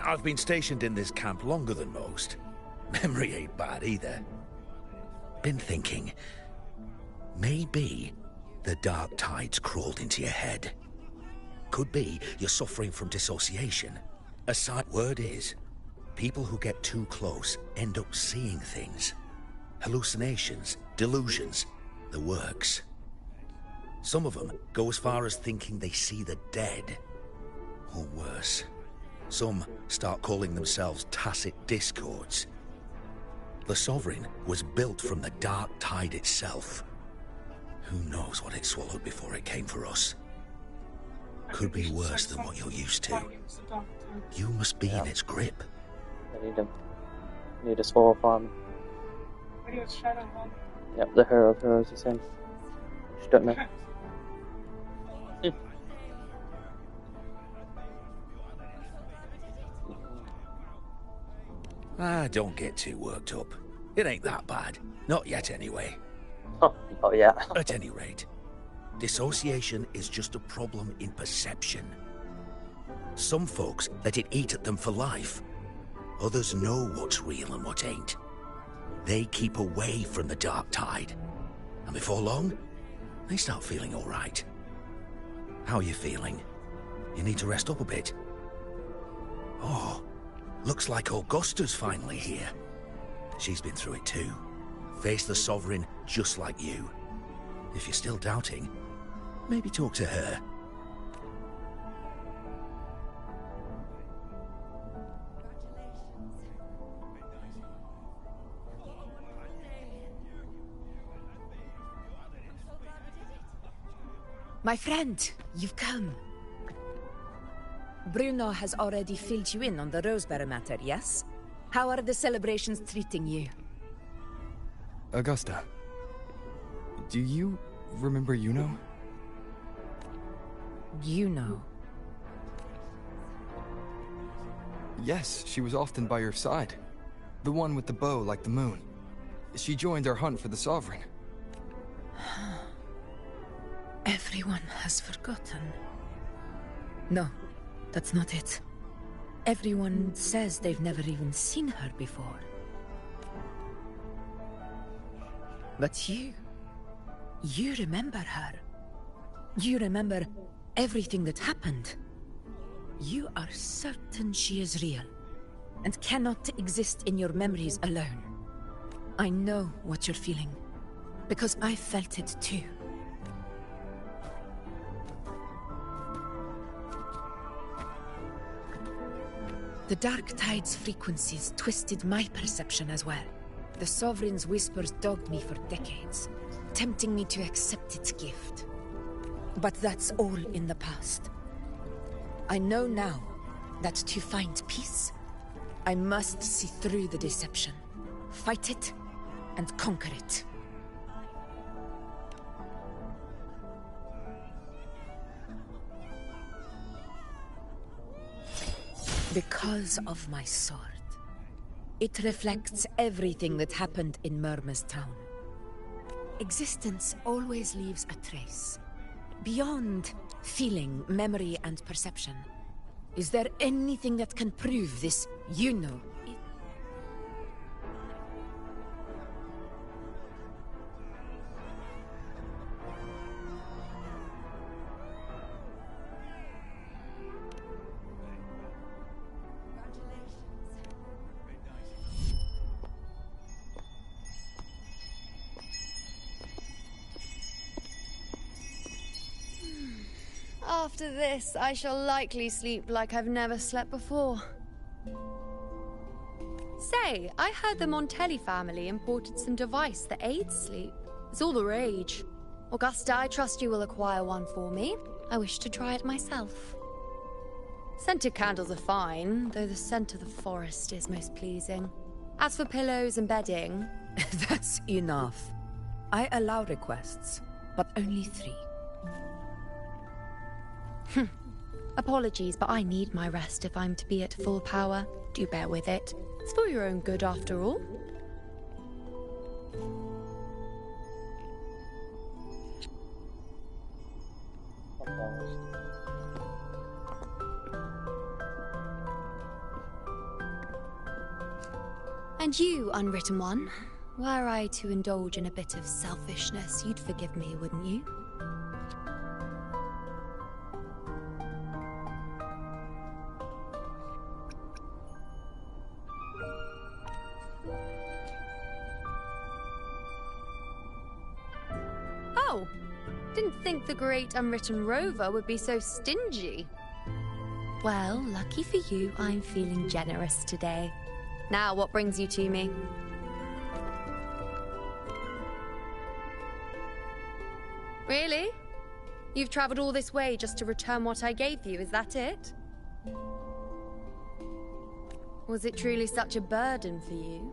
I've been stationed in this camp longer than most. Memory ain't bad either. Been thinking, maybe the Dark Tide's crawled into your head. Could be you're suffering from dissociation. A side word is, people who get too close end up seeing things. Hallucinations, delusions, the works. Some of them go as far as thinking they see the dead. Or worse, some start calling themselves tacit discords. The Sovereign was built from the Dark Tide itself. Who knows what it swallowed before it came for us? Could be worse than what you're used to. You must be in its grip. I need a small farm. Yep, the hero of heroes is him. Struck me. Don't get too worked up. It ain't that bad. Not yet, anyway. Oh yeah. At any rate, dissociation is just a problem in perception. Some folks let it eat at them for life. Others know what's real and what ain't. They keep away from the Dark Tide. And before long, they start feeling all right. How are you feeling? You need to rest up a bit. Oh, looks like Augusta's finally here. She's been through it too. Faced the Sovereign just like you. If you're still doubting, maybe talk to her. My friend, you've come. Bruno has already filled you in on the Rosebearer matter, yes? How are the celebrations treating you? Augusta, do you remember Yuno? Yuno? Yes, she was often by your side. The one with the bow like the moon. She joined our hunt for the Sovereign. Everyone has forgotten. No, that's not it. Everyone says they've never even seen her before. But you remember her. You remember everything that happened. You are certain she is real, and cannot exist in your memories alone. I know what you're feeling, because I felt it too. The Dark Tide's frequencies twisted my perception as well. The Sovereign's whispers dogged me for decades, tempting me to accept its gift. But that's all in the past. I know now that to find peace, I must see through the deception, fight it, and conquer it. Because of my sword. It reflects everything that happened in Murma's town. Existence always leaves a trace. Beyond feeling, memory, and perception. Is there anything that can prove this, you know? After this, I shall likely sleep like I've never slept before. Say, I heard the Montelli family imported some device that aids sleep. It's all the rage. Augusta, I trust you will acquire one for me. I wish to try it myself. Scented candles are fine, though the scent of the forest is most pleasing. As for pillows and bedding... That's enough. I allow requests, but only 3. Apologies, but I need my rest if I'm to be at full power. Do bear with it. It's for your own good, after all. And you, Unwritten One, were I to indulge in a bit of selfishness, you'd forgive me, wouldn't you? Oh, didn't think the great Unwritten Rover would be so stingy. Well, lucky for you, I'm feeling generous today. Now, what brings you to me? Really? You've traveled all this way just to return what I gave you, is that it? Was it truly such a burden for you?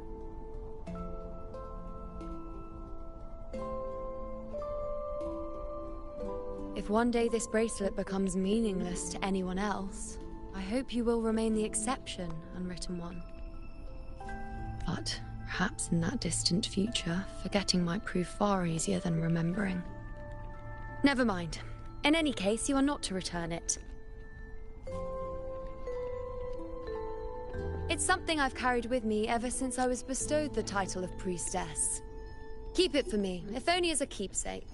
If one day this bracelet becomes meaningless to anyone else, I hope you will remain the exception, Unwritten One. But perhaps in that distant future, forgetting might prove far easier than remembering. Never mind. In any case, you are not to return it. It's something I've carried with me ever since I was bestowed the title of priestess. Keep it for me, if only as a keepsake.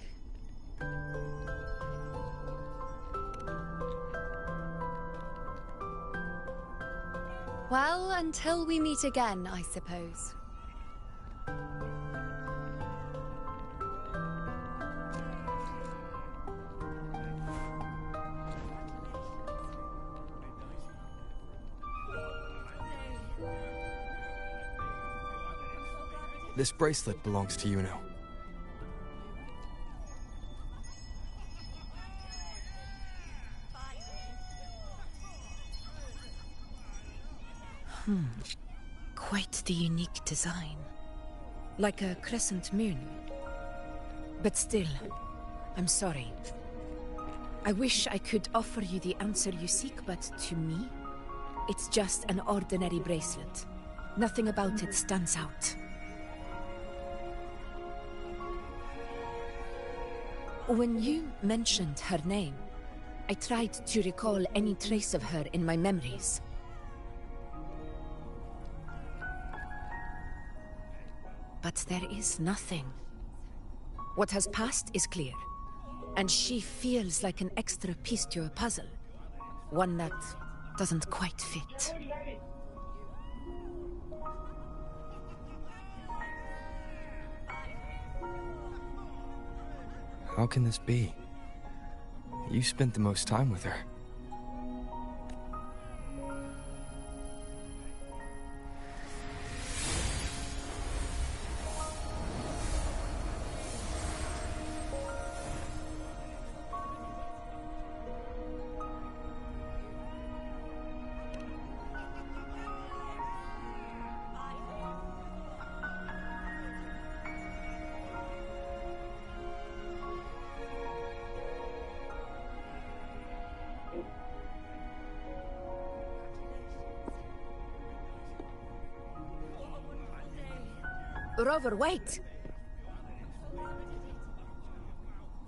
Well, until we meet again, I suppose. This bracelet belongs to you now. Quite the unique design. Like a crescent moon. But still, I'm sorry. I wish I could offer you the answer you seek, but to me, it's just an ordinary bracelet. Nothing about it stands out. When you mentioned her name, I tried to recall any trace of her in my memories. But there is nothing. What has passed is clear, and she feels like an extra piece to a puzzle. One that doesn't quite fit. How can this be? You spent the most time with her. Rover, wait!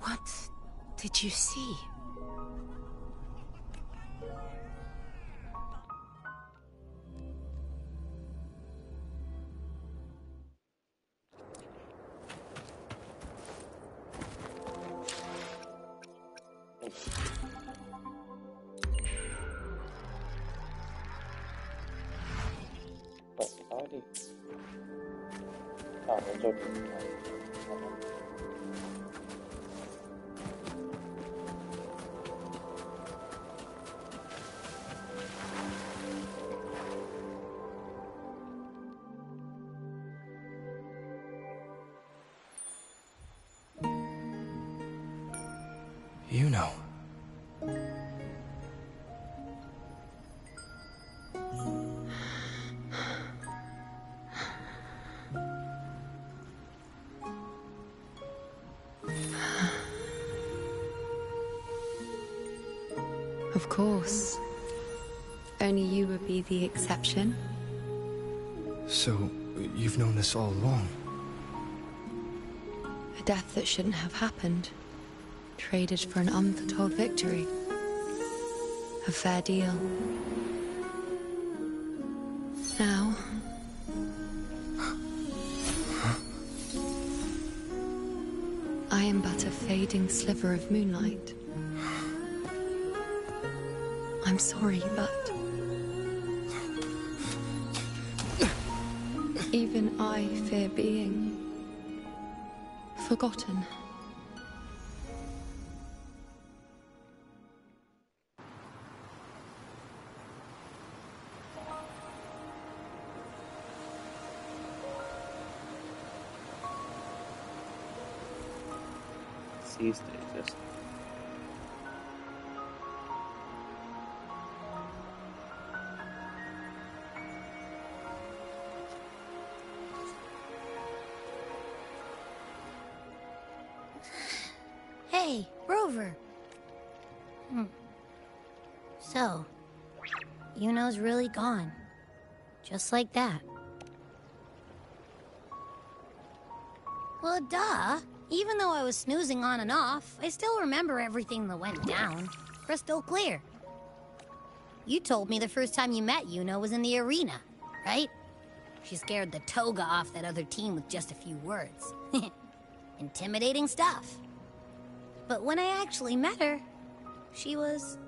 What did you see? You know. Of course. Only you would be the exception. So, you've known this all along? A death that shouldn't have happened. Traded for an unforetold victory. A fair deal. Now... I am but a fading sliver of moonlight. I'm sorry, but... even I fear being... forgotten. Cease to exist. Hey, Rover. So, Yuno's really gone. Just like that. Well, duh. Even though I was snoozing on and off, I still remember everything that went down. Crystal clear. You told me the first time you met Yuno was in the arena, right? She scared the toga off that other team with just a few words. Intimidating stuff. But when I actually met her, she was...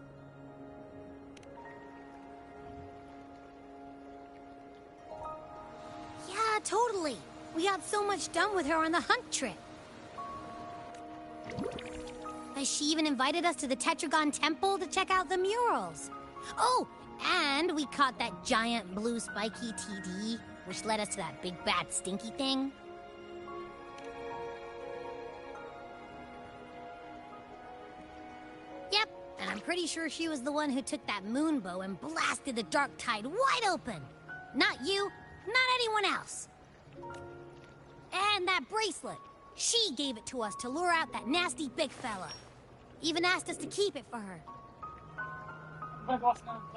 yeah, totally. We got so much done with her on the hunt trip. She even invited us to the Tetragon Temple to check out the murals. Oh, and we caught that giant blue spiky TD, which led us to that big bad stinky thing. Yep, and I'm pretty sure she was the one who took that moon bow and blasted the dark tide wide open. Not you, not anyone else. And that bracelet. She gave it to us to lure out that nasty big fella. Even asked us to keep it for her.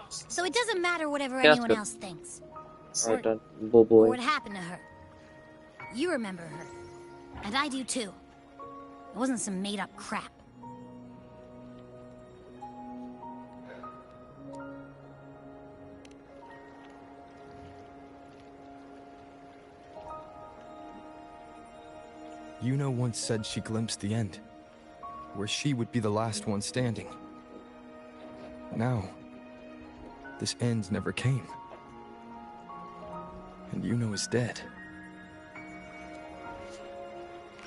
So it doesn't matter whatever anyone else thinks. Or what happened to her. You remember her. And I do too. It wasn't some made-up crap. Yuno once said she glimpsed the end, where she would be the last one standing. Now, this end never came. And Yuno is dead.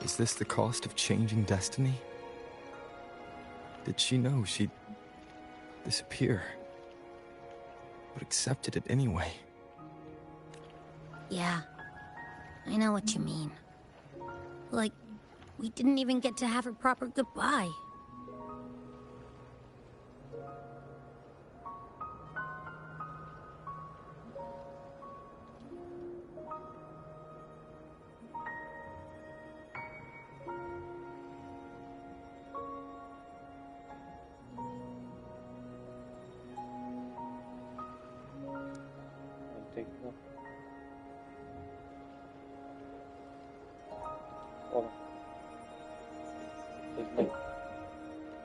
Is this the cost of changing destiny? Did she know she'd disappear, but accepted it anyway? Yeah, I know what you mean. Like, we didn't even get to have a proper goodbye.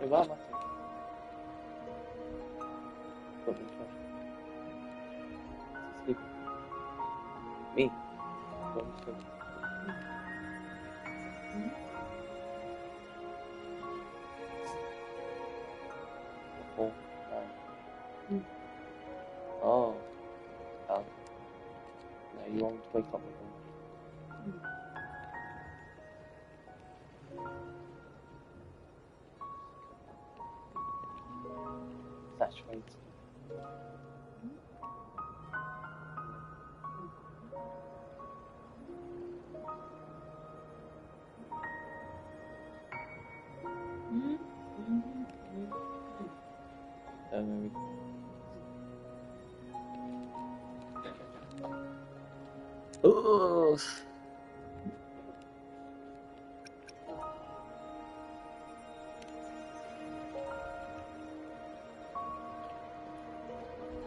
Mama. Me. Oh. Now you won't wake up with him. Saturated. Oh.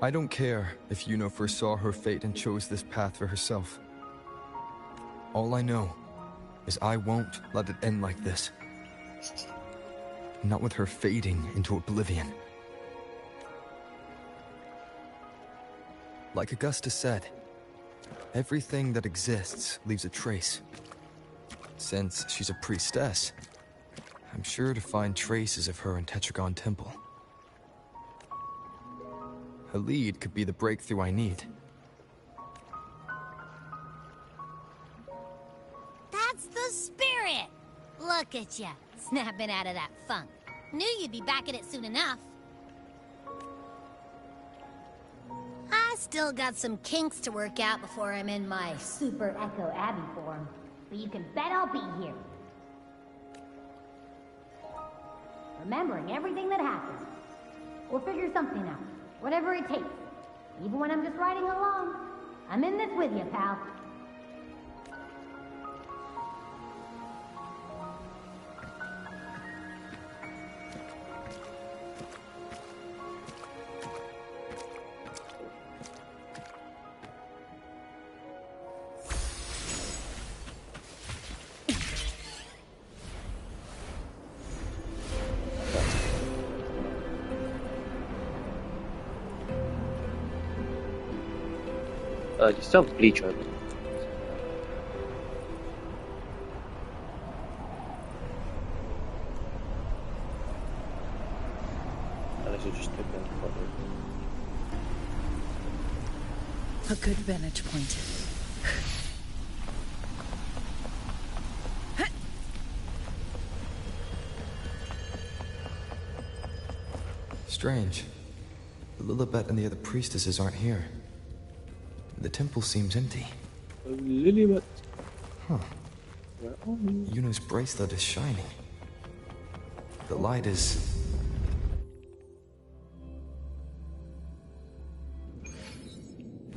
I don't care if Yuno foresaw her fate and chose this path for herself. All I know is I won't let it end like this. Not with her fading into oblivion. Like Augusta said, everything that exists leaves a trace. Since she's a priestess, I'm sure to find traces of her in Tetragon Temple. Her lead could be the breakthrough I need. That's the spirit! Look at ya, snapping out of that funk. Knew you'd be back at it soon enough. I still got some kinks to work out before I'm in my Super Echo Abbey form. But you can bet I'll be here. Remembering everything that happened. We'll figure something out. Whatever it takes. Even when I'm just riding along. I'm in this with you, pal. You still have bleach open. Unless you just took them. A good vantage point. Strange. The Lilibet and the other priestesses aren't here. The temple seems empty. Lilibet. Huh. Yuno's bracelet is shining. The light is...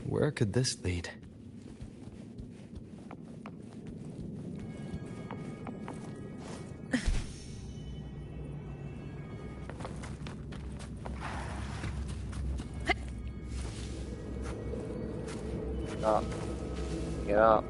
Where could this lead? Up. Get up.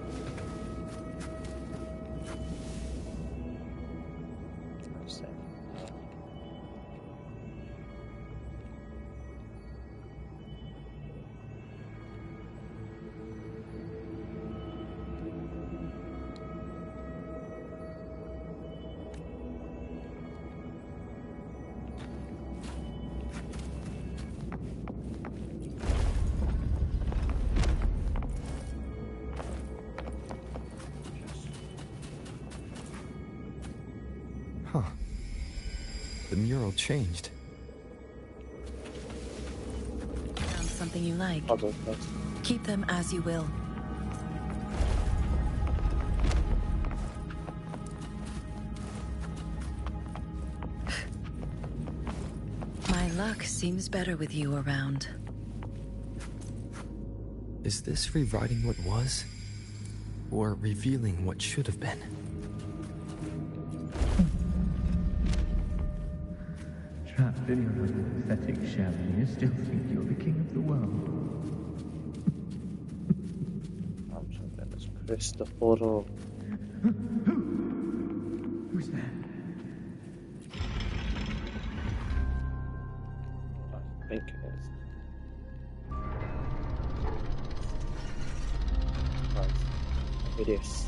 Huh. The mural changed. Found something you like. I'll go first. Keep them as you will. My luck seems better with you around. Is this rewriting what was? Or revealing what should have been? Trapped in your own pathetic shell, and you still think you're the king of the world. I'm so glad it's Cristoforo. Who's there? think it is. Nice. Videos.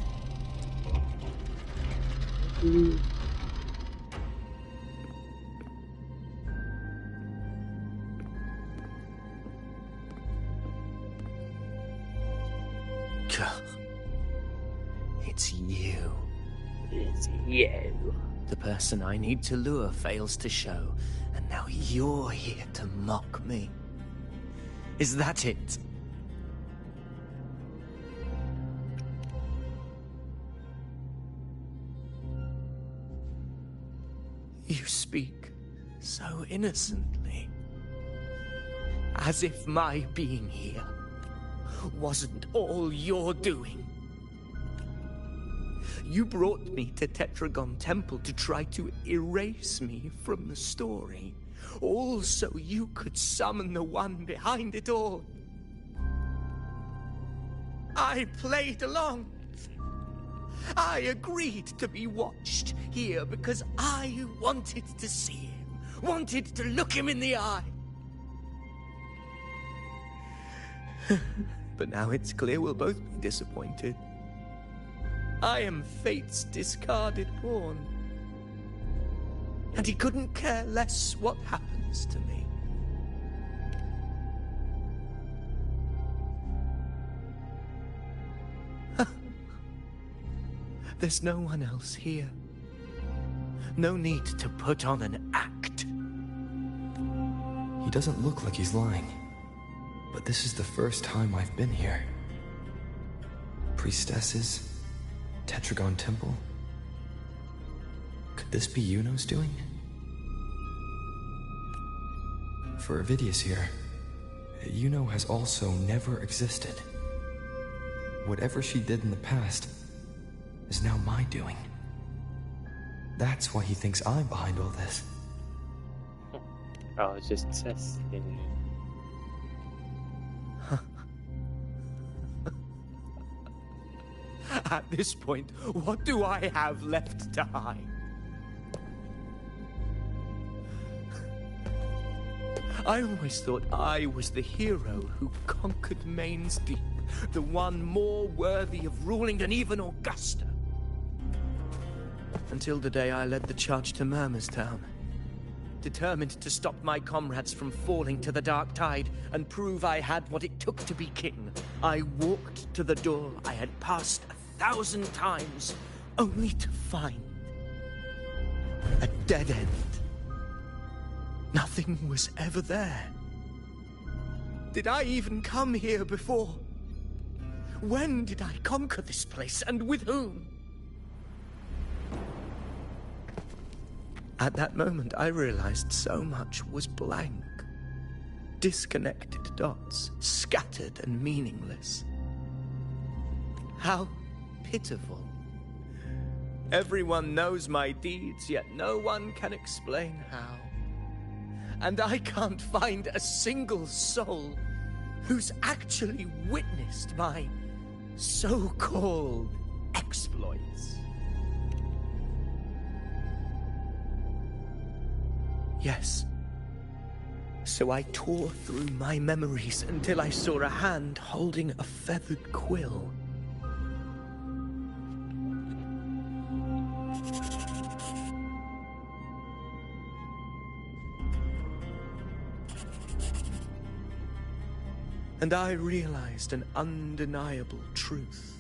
It's you. It's you. The person I need to lure fails to show, and now you're here to mock me. Is that it? You speak so innocently, as if my being here wasn't all you're doing. You brought me to Tetragon Temple to try to erase me from the story, all so you could summon the one behind it all. I played along. I agreed to be watched here because I wanted to see him, wanted to look him in the eye. But now it's clear we'll both be disappointed. I am fate's discarded pawn. And he couldn't care less what happens to me. There's no one else here. No need to put on an act. He doesn't look like he's lying. But this is the first time I've been here. Priestesses, Tetragon Temple. Could this be Yuno's doing? For Avidius here, Yuno has also never existed. Whatever she did in the past is now my doing. That's why he thinks I'm behind all this. I was just testing you. At this point, what do I have left to hide? I always thought I was the hero who conquered Main's Deep, the one more worthy of ruling than even Augusta. Until the day I led the charge to Murmur's Town. Determined to stop my comrades from falling to the dark tide and prove I had what it took to be king, I walked to the door I had passed 1,000 times, only to find a dead end. Nothing was ever there. Did I even come here before? When did I conquer this place, and with whom? At that moment, I realized so much was blank. Disconnected dots, scattered and meaningless. How pitiful. Everyone knows my deeds, yet no one can explain how. And I can't find a single soul who's actually witnessed my so-called exploits. Yes. So I tore through my memories until I saw a hand holding a feathered quill. And I realized an undeniable truth.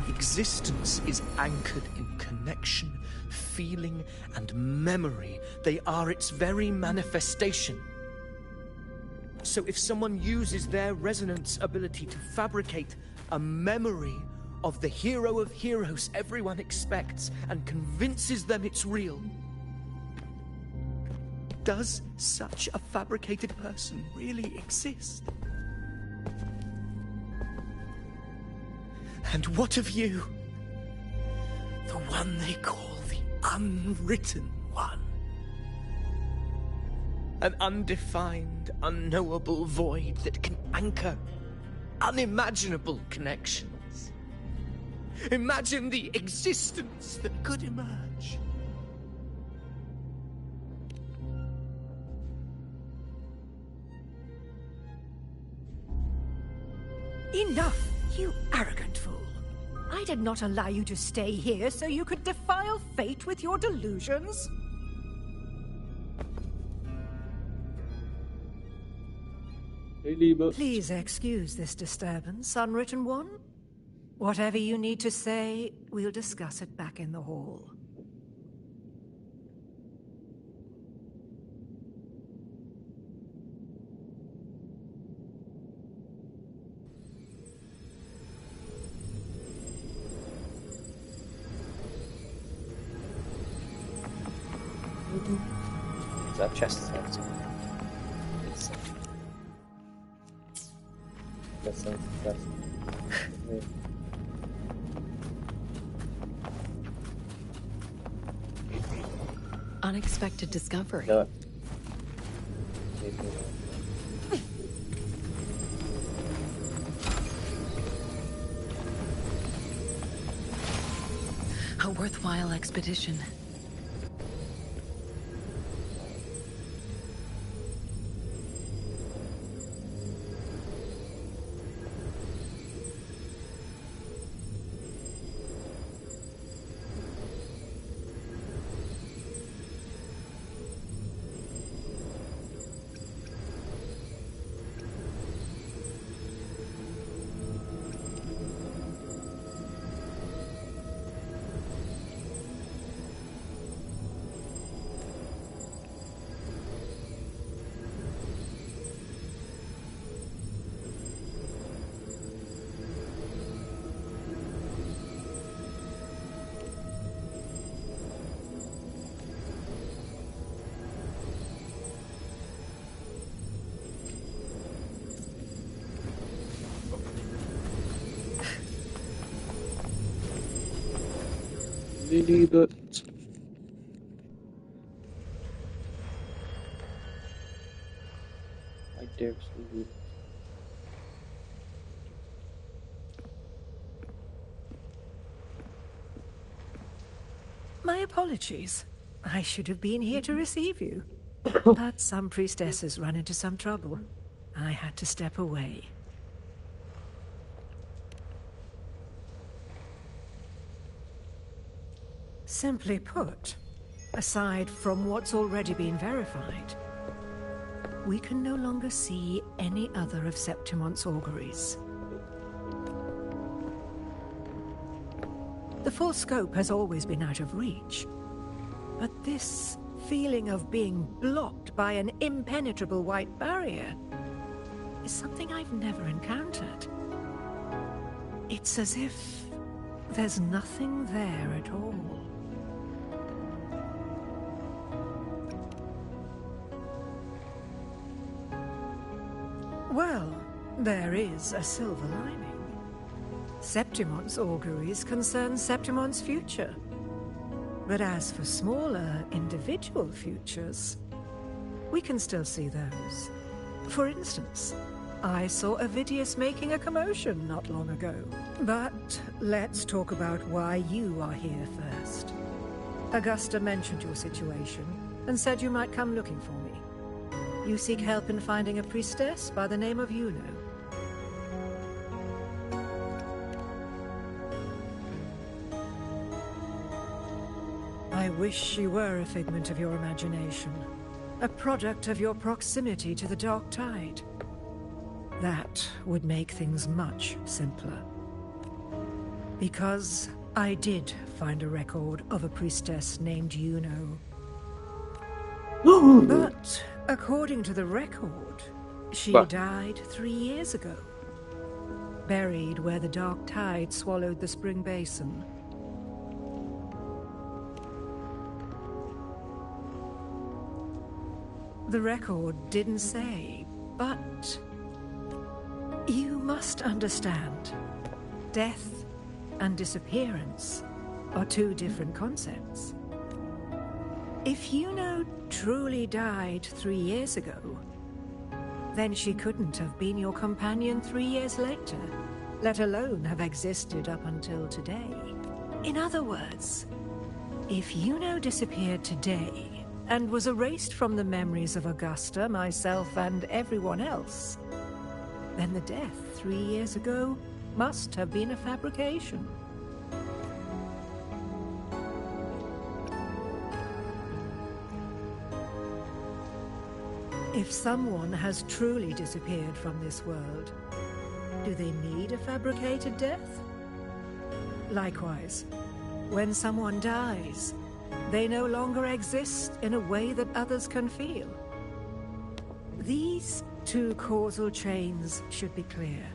Existence is anchored in connection, feeling, and memory. They are its very manifestation. So if someone uses their resonance ability to fabricate a memory of the hero of heroes everyone expects and convinces them it's real, does such a fabricated person really exist? And what of you? The one they call the Unwritten One. An undefined, unknowable void that can anchor unimaginable connections. Imagine the existence that could emerge. Enough, you arrogant fool. I did not allow you to stay here so you could defile fate with your delusions. Please excuse this disturbance, unwritten one. Whatever you need to say, we'll discuss it back in the hall. Is that chest size? That's Unexpected discovery. No. A worthwhile expedition. But I dare sleep. My apologies. I should have been here to receive you. But some priestesses run into some trouble. I had to step away. Simply put, aside from what's already been verified, we can no longer see any other of Septimon's auguries. The full scope has always been out of reach, but this feeling of being blocked by an impenetrable white barrier is something I've never encountered. It's as if there's nothing there at all. Well, there is a silver lining. Septimon's auguries concern Septimon's future. But as for smaller, individual futures, we can still see those. For instance, I saw Avidius making a commotion not long ago. But let's talk about why you are here first. Augusta mentioned your situation and said you might come looking for me. You seek help in finding a priestess by the name of Yuno. I wish she were a figment of your imagination, a product of your proximity to the Dark Tide. That would make things much simpler. Because I did find a record of a priestess named Yuno. But according to the record, she died 3 years ago. Buried where the Dark Tide swallowed the spring basin. The record didn't say, but you must understand. Death and disappearance are two different concepts. If Yuno truly died 3 years ago, then she couldn't have been your companion 3 years later, let alone have existed up until today. In other words, if Yuno disappeared today and was erased from the memories of Augusta, myself, and everyone else, then the death 3 years ago must have been a fabrication. If someone has truly disappeared from this world, do they need a fabricated death? Likewise, when someone dies, they no longer exist in a way that others can feel. These two causal chains should be clear.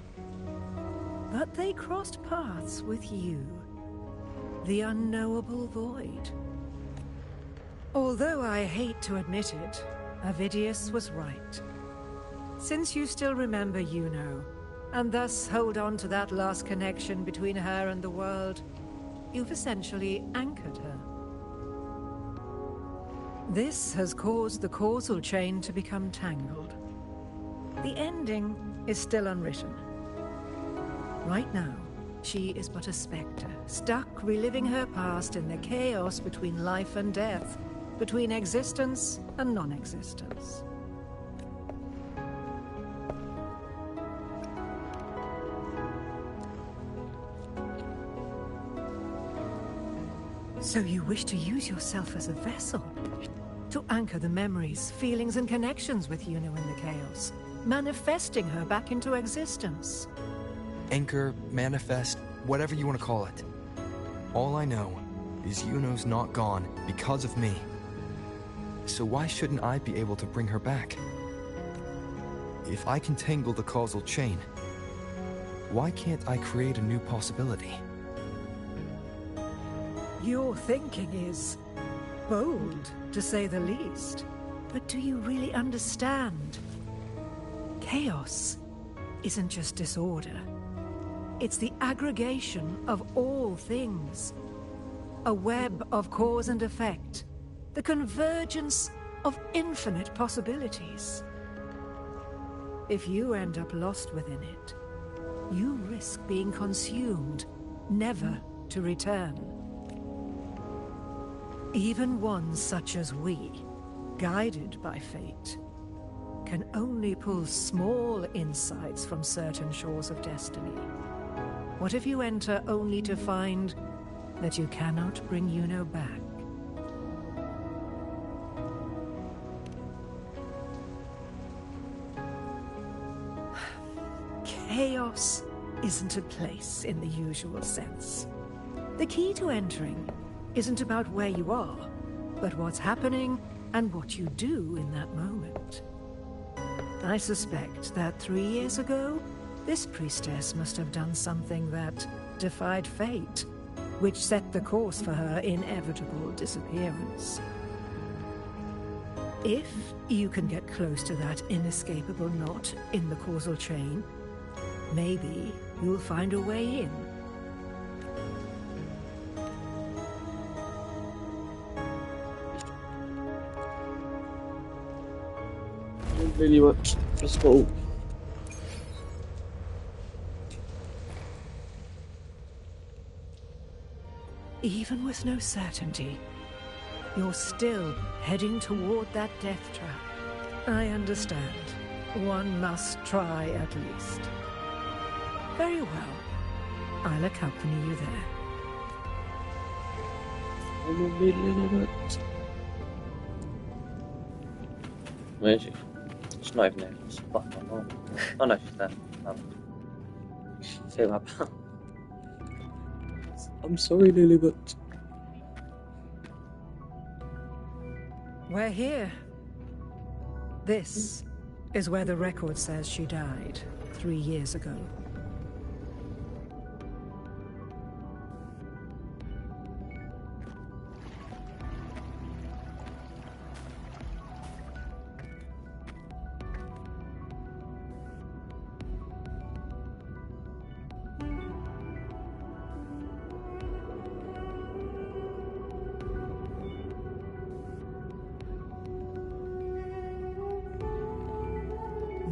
But they crossed paths with you, the unknowable void. Although I hate to admit it, Avidius was right. Since you still remember Yuno, and thus hold on to that last connection between her and the world, you've essentially anchored her. This has caused the causal chain to become tangled. The ending is still unwritten. Right now, she is but a spectre, stuck reliving her past in the chaos between life and death, between existence and non-existence. So you wish to use yourself as a vessel? To anchor the memories, feelings and connections with Yuno in the chaos, manifesting her back into existence? Anchor, manifest, whatever you want to call it. All I know is Yuno's not gone because of me. So why shouldn't I be able to bring her back? If I can tangle the causal chain, why can't I create a new possibility? Your thinking is bold, to say the least. But do you really understand? Chaos isn't just disorder. It's the aggregation of all things. A web of cause and effect. The convergence of infinite possibilities. If you end up lost within it, you risk being consumed, never to return. Even one such as we, guided by fate, can only pull small insights from certain shores of destiny. What if you enter only to find that you cannot bring Yuno back? Chaos isn't a place in the usual sense. The key to entering isn't about where you are, but what's happening and what you do in that moment. I suspect that 3 years ago, this priestess must have done something that defied fate, which set the course for her inevitable disappearance. If you can get close to that inescapable knot in the causal chain, maybe you'll find a way in. Really much. Let's go. Even with no certainty, you're still heading toward that death trap. I understand. One must try at least. Very well. I'll accompany you there. I'm a little bit. Where is she? She's not even there. She's fuck my mom. Oh no, she's there. Feel that bad. I'm sorry, Lilybut. We're here. This is where the record says she died 3 years ago.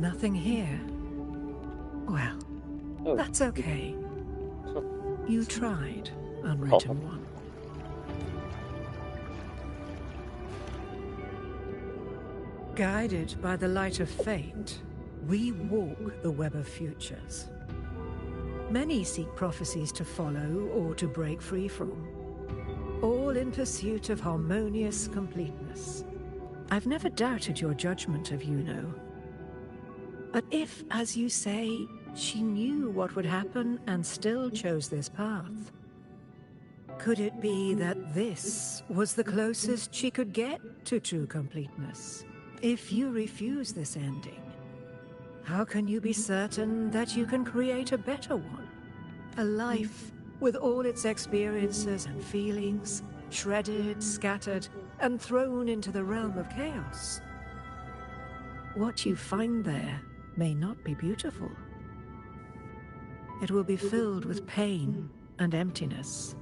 Nothing here. Well, that's okay. You tried, unwritten one. Guided by the light of fate, We walk the web of futures. Many seek prophecies to follow or to break free from, all in pursuit of harmonious completeness. I've never doubted your judgment of Yuno. But if, as you say, she knew what would happen and still chose this path, could it be that this was the closest she could get to true completeness? If you refuse this ending, how can you be certain that you can create a better one? A life with all its experiences and feelings, shredded, scattered, and thrown into the realm of chaos. What you find there may not be beautiful. It will be filled with pain and emptiness.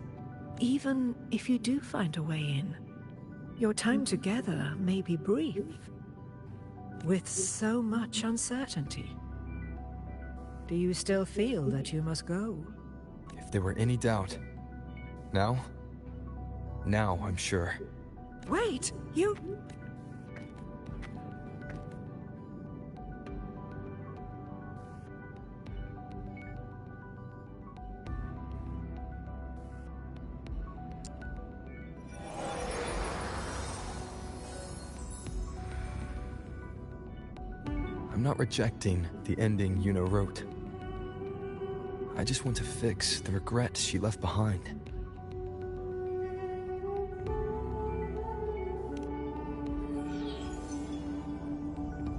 Even if you do find a way in, your time together may be brief, with so much uncertainty. Do you still feel that you must go? If there were any doubt, now I'm sure. Wait, you... I'm not rejecting the ending Yuno wrote. I just want to fix the regrets she left behind.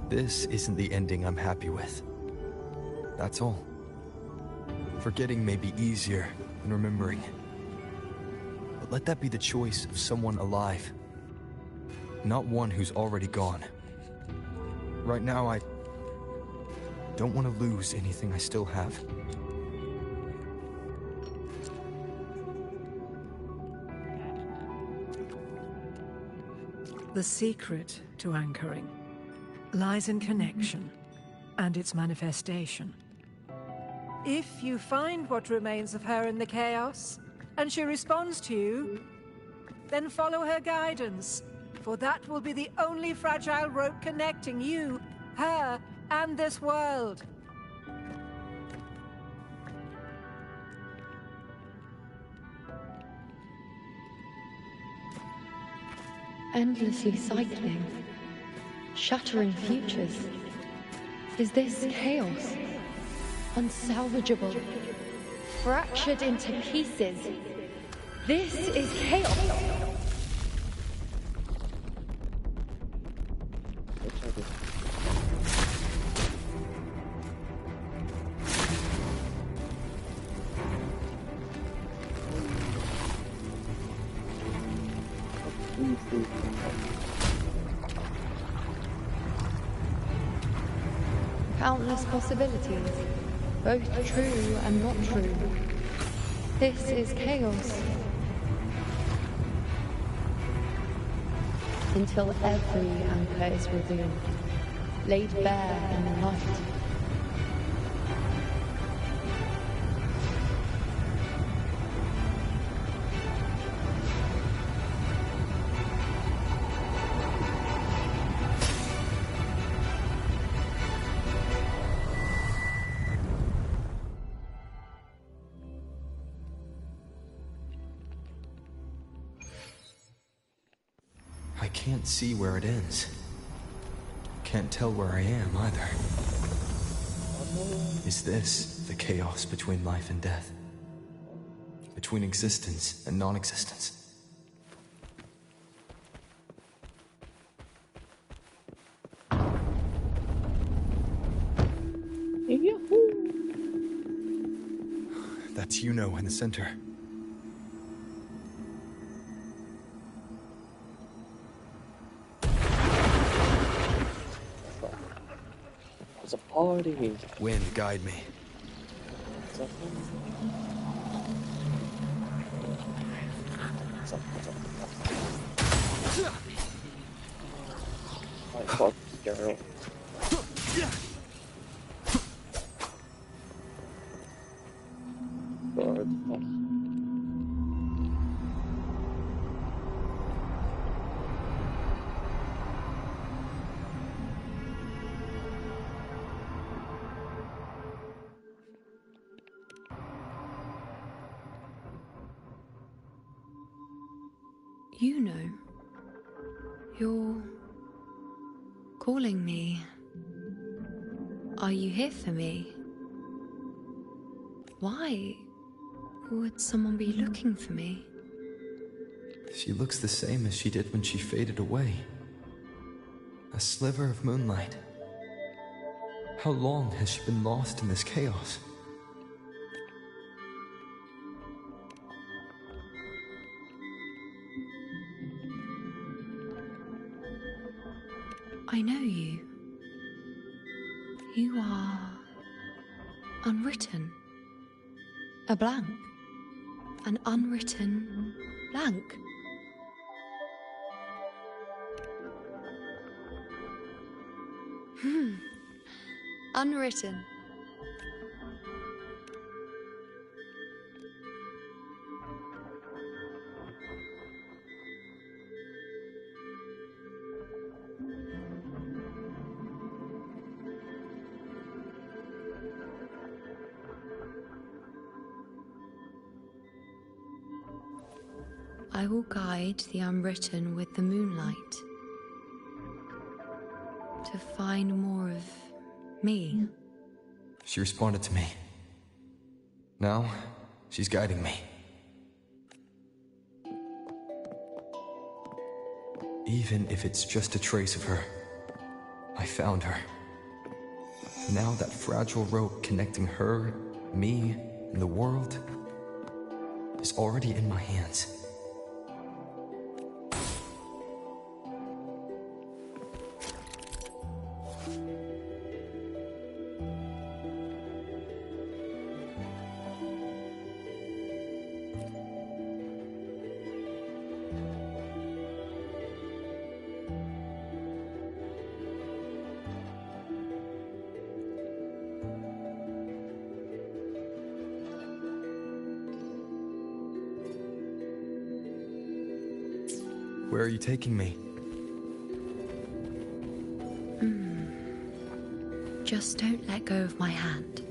This isn't the ending I'm happy with. That's all. Forgetting may be easier than remembering. But let that be the choice of someone alive, not one who's already gone. Right now, I don't want to lose anything I still have. The secret to anchoring lies in connection and its manifestation. If you find what remains of her in the chaos, and she responds to you, then follow her guidance, for that will be the only fragile rope connecting you, her, and this world. Endlessly cycling, shattering futures. Is this chaos? Unsalvageable, fractured into pieces. This is chaos. Countless possibilities, both true and not true. This is chaos. Until every anchor is revealed, laid bare in the light. I can't see where it ends. Can't tell where I am either. Is this the chaos between life and death? Between existence and non-existence? That's Yuno in the center. It's a party. Wind, guide me. My fuck, girl. God. You know. You're calling me. Are you here for me? Why would someone be looking for me? She looks the same as she did when she faded away. A sliver of moonlight. How long has she been lost in this chaos? I know you. You are unwritten. A blank. An unwritten blank. Unwritten. I will guide the unwritten with the moonlight to find more of me. She responded to me. Now, she's guiding me. Even if it's just a trace of her, I found her. Now that fragile rope connecting her, me, and the world is already in my hands. Where are you taking me? Just don't let go of my hand.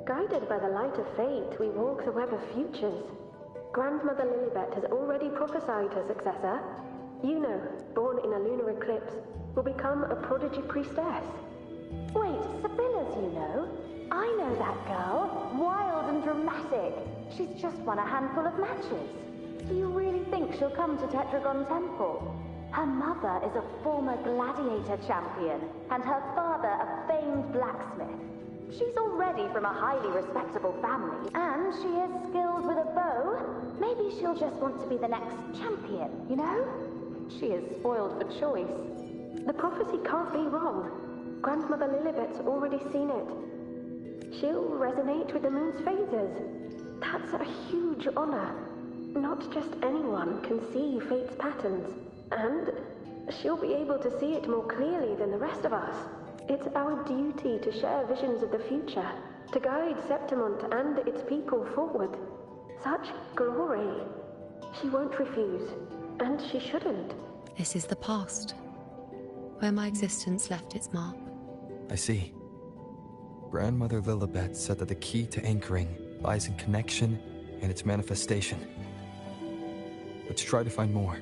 Guided by the light of fate, we walk the web of futures. Grandmother Lilibet has already prophesied her successor. Juno, born in a lunar eclipse, will become a prodigy priestess. Wait, Sibylla's Juno? I know that girl. Wild and dramatic. She's just won a handful of matches. Do you really think she'll come to Tetragon Temple? Her mother is a former gladiator champion, and her father a famed blacksmith. She's already from a highly respectable family, and she is skilled with a bow. Maybe she'll just want to be the next champion, you know? She is spoiled for choice. The prophecy can't be wrong. Grandmother Lilibet's already seen it. She'll resonate with the moon's phases. That's a huge honor. Not just anyone can see fate's patterns, and she'll be able to see it more clearly than the rest of us. It's our duty to share visions of the future, to guide Septimont and its people forward. Such glory. She won't refuse, and she shouldn't. This is the past, where my existence left its mark. I see. Grandmother Lilibet said that the key to anchoring lies in connection and its manifestation. Let's try to find more.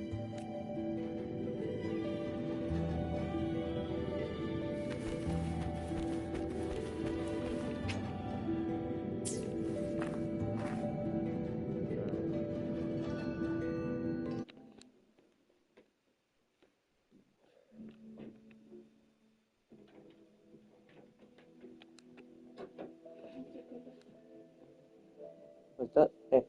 Was that? Hey.